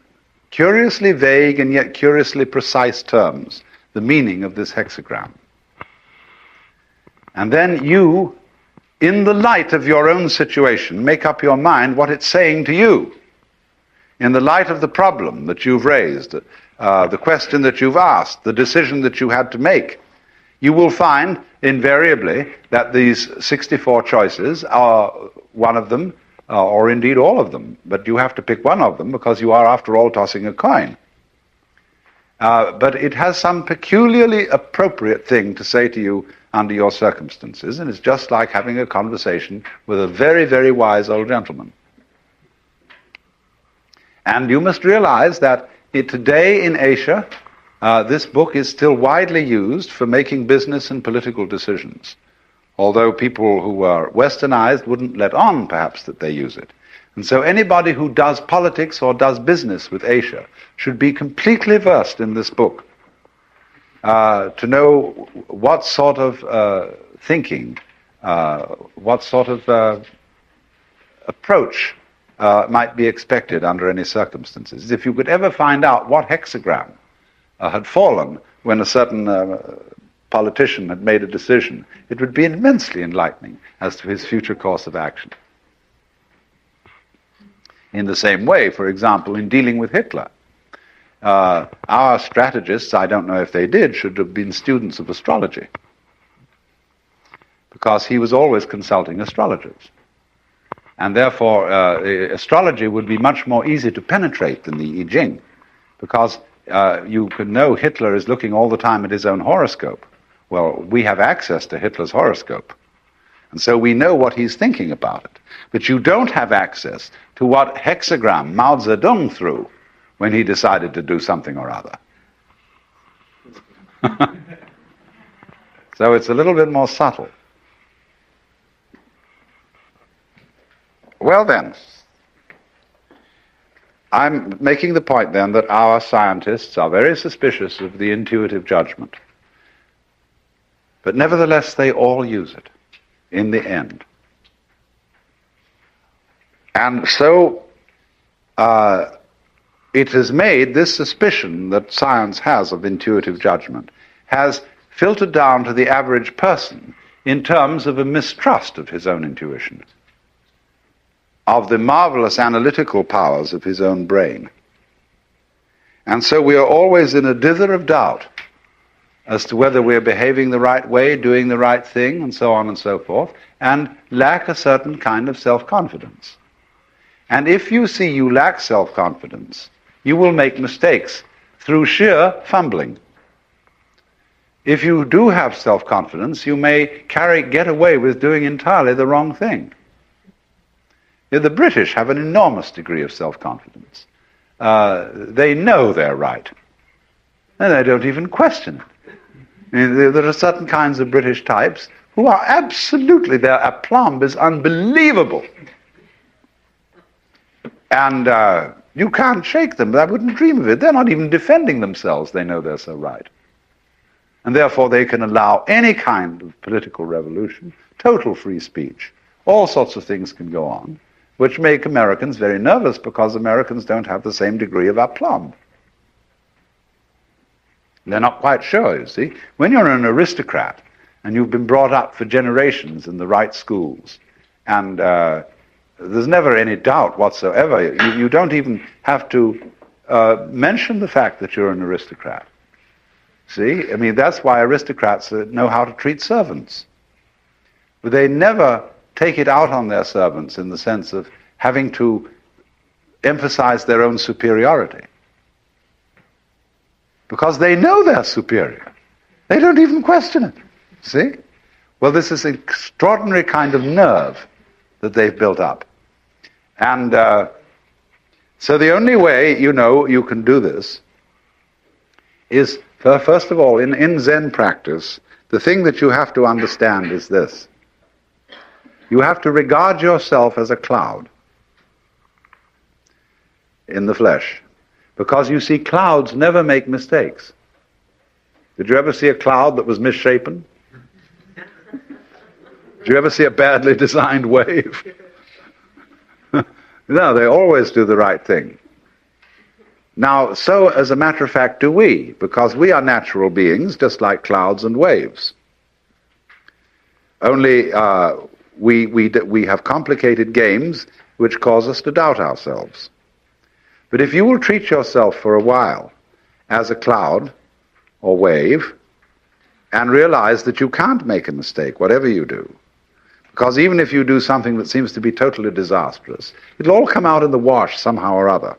curiously vague and yet curiously precise terms the meaning of this hexagram. And then you, in the light of your own situation, make up your mind what it's saying to you. In the light of the problem that you've raised, the question that you've asked, the decision that you had to make, you will find invariably that these 64 choices are one of them, or indeed all of them. But you have to pick one of them because you are, after all, tossing a coin. But it has some peculiarly appropriate thing to say to you under your circumstances, and it's just like having a conversation with a very, very wise old gentleman. And you must realize that today in Asia, this book is still widely used for making business and political decisions, although people who are westernized wouldn't let on, perhaps, that they use it. And so anybody who does politics or does business with Asia should be completely versed in this book to know what sort of thinking, what sort of approach might be expected under any circumstances. If you could ever find out what hexagram had fallen when a certain politician had made a decision, it would be immensely enlightening as to his future course of action. In the same way, for example, in dealing with Hitler, our strategists, I don't know if they did, should have been students of astrology, because he was always consulting astrologers. And therefore, astrology would be much more easy to penetrate than the I Ching, because you could know Hitler is looking all the time at his own horoscope. Well, we have access to Hitler's horoscope, and so we know what he's thinking about it. But you don't have access to what hexagram Mao Zedong threw when he decided to do something or other. So it's a little bit more subtle. Well then, I'm making the point then that our scientists are very suspicious of the intuitive judgment. But nevertheless, they all use it in the end. And so it has made this suspicion that science has of intuitive judgment has filtered down to the average person in terms of a mistrust of his own intuition, of the marvelous analytical powers of his own brain. And so we are always in a dither of doubt as to whether we're behaving the right way, doing the right thing, and so on and so forth, and lack a certain kind of self-confidence. And if you see you lack self-confidence, you will make mistakes through sheer fumbling. If you do have self-confidence, you may get away with doing entirely the wrong thing. The British have an enormous degree of self-confidence. They know they're right, and they don't even question it. I mean, there are certain kinds of British types who are absolutely, their aplomb is unbelievable. And you can't shake them. I wouldn't dream of it. They're not even defending themselves. They know they're so right. And therefore they can allow any kind of political revolution, total free speech. All sorts of things can go on, which make Americans very nervous because Americans don't have the same degree of aplomb. They're not quite sure, you see. When you're an aristocrat and you've been brought up for generations in the right schools, and there's never any doubt whatsoever, you don't even have to mention the fact that you're an aristocrat. See? I mean, that's why aristocrats know how to treat servants. But they never take it out on their servants in the sense of having to emphasize their own superiority. Because they know they're superior. They don't even question it. See? Well, this is an extraordinary kind of nerve that they've built up. And so the only way, you can do this is, first of all, in Zen practice, the thing that you have to understand is this. You have to regard yourself as a cloud in the flesh. Because you see, clouds never make mistakes. Did you ever see a cloud that was misshapen? Did you ever see a badly designed wave? No, they always do the right thing. Now, so as a matter of fact do we, because we are natural beings, just like clouds and waves. Only we have complicated games which cause us to doubt ourselves. But if you will treat yourself for a while as a cloud or wave and realize that you can't make a mistake, whatever you do, because even if you do something that seems to be totally disastrous, it'll all come out in the wash somehow or other.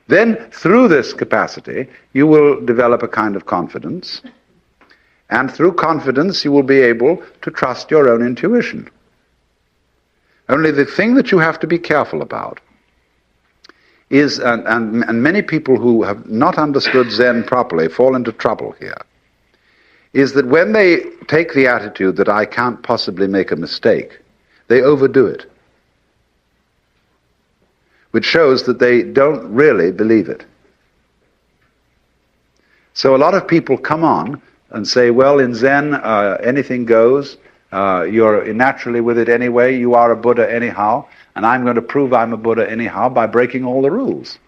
Then, through this capacity, you will develop a kind of confidence, and through confidence you will be able to trust your own intuition. Only the thing that you have to be careful about is, and many people who have not understood Zen properly fall into trouble here, is that when they take the attitude that I can't possibly make a mistake, they overdo it. Which shows that they don't really believe it. So a lot of people come on and say, well, in Zen, anything goes, you're naturally with it anyway, you are a Buddha anyhow, and I'm going to prove I'm a Buddha anyhow by breaking all the rules.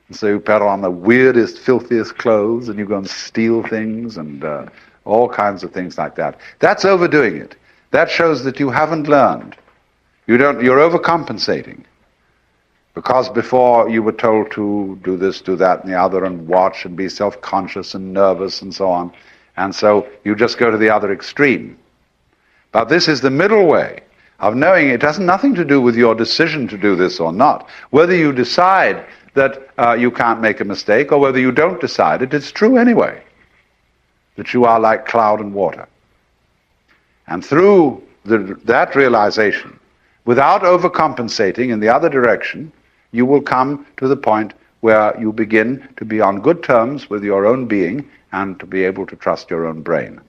And so you put on the weirdest, filthiest clothes, and you go and steal things, and all kinds of things like that. That's overdoing it. That shows that you haven't learned. You're overcompensating. Because before you were told to do this, do that, and the other, and watch, and be self-conscious and nervous, and so on. And so you just go to the other extreme. But this is the middle way of knowing it has nothing to do with your decision to do this or not. Whether you decide that you can't make a mistake, or whether you don't decide it, it's true anyway. That you are like cloud and water. And through that realization, without overcompensating in the other direction, you will come to the point where you begin to be on good terms with your own being and to be able to trust your own brain.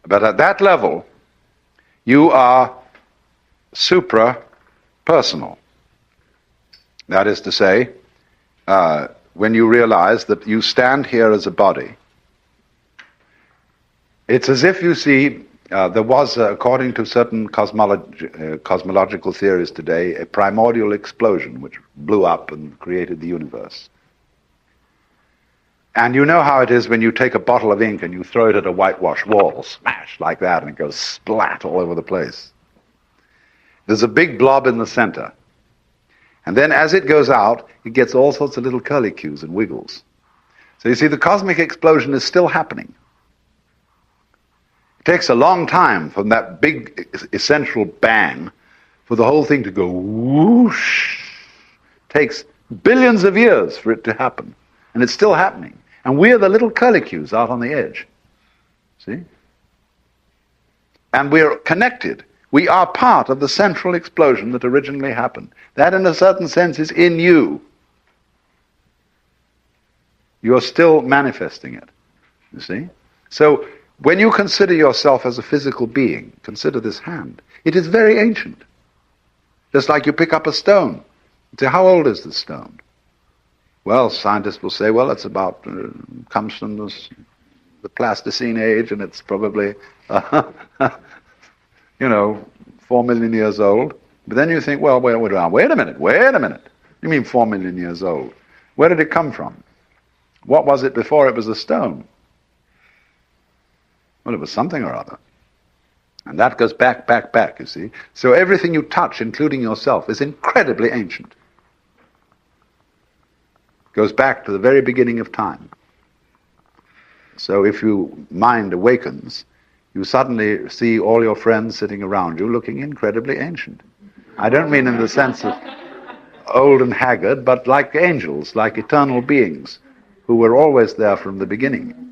But at that level, you are supra-personal. That is to say, when you realize that you stand here as a body, it's as if you see There was, according to certain cosmological theories today, a primordial explosion which blew up and created the universe. And you know how it is when you take a bottle of ink and you throw it at a whitewashed wall, smash, like that, and it goes splat all over the place. There's a big blob in the center. And then as it goes out, it gets all sorts of little curlicues and wiggles. So you see, the cosmic explosion is still happening. It takes a long time from that big essential bang for the whole thing to go whoosh. It takes billions of years for it to happen. And it's still happening. And we're the little curlicues out on the edge. See? And we're connected. We are part of the central explosion that originally happened. That, in a certain sense, is in you. You're still manifesting it. You see? So, when you consider yourself as a physical being, consider this hand. It is very ancient. Just like you pick up a stone. You say, how old is this stone? Well, scientists will say, well, it's about, comes from the Pleistocene age, and it's probably, 4 million years old. But then you think, well, wait a minute. You mean 4 million years old? Where did it come from? What was it before it was a stone? Well, it was something or other. And that goes back, you see. So everything you touch, including yourself, is incredibly ancient. Goes back to the very beginning of time. So if your mind awakens, you suddenly see all your friends sitting around you looking incredibly ancient. I don't mean in the sense of old and haggard, but like angels, like eternal beings, who were always there from the beginning.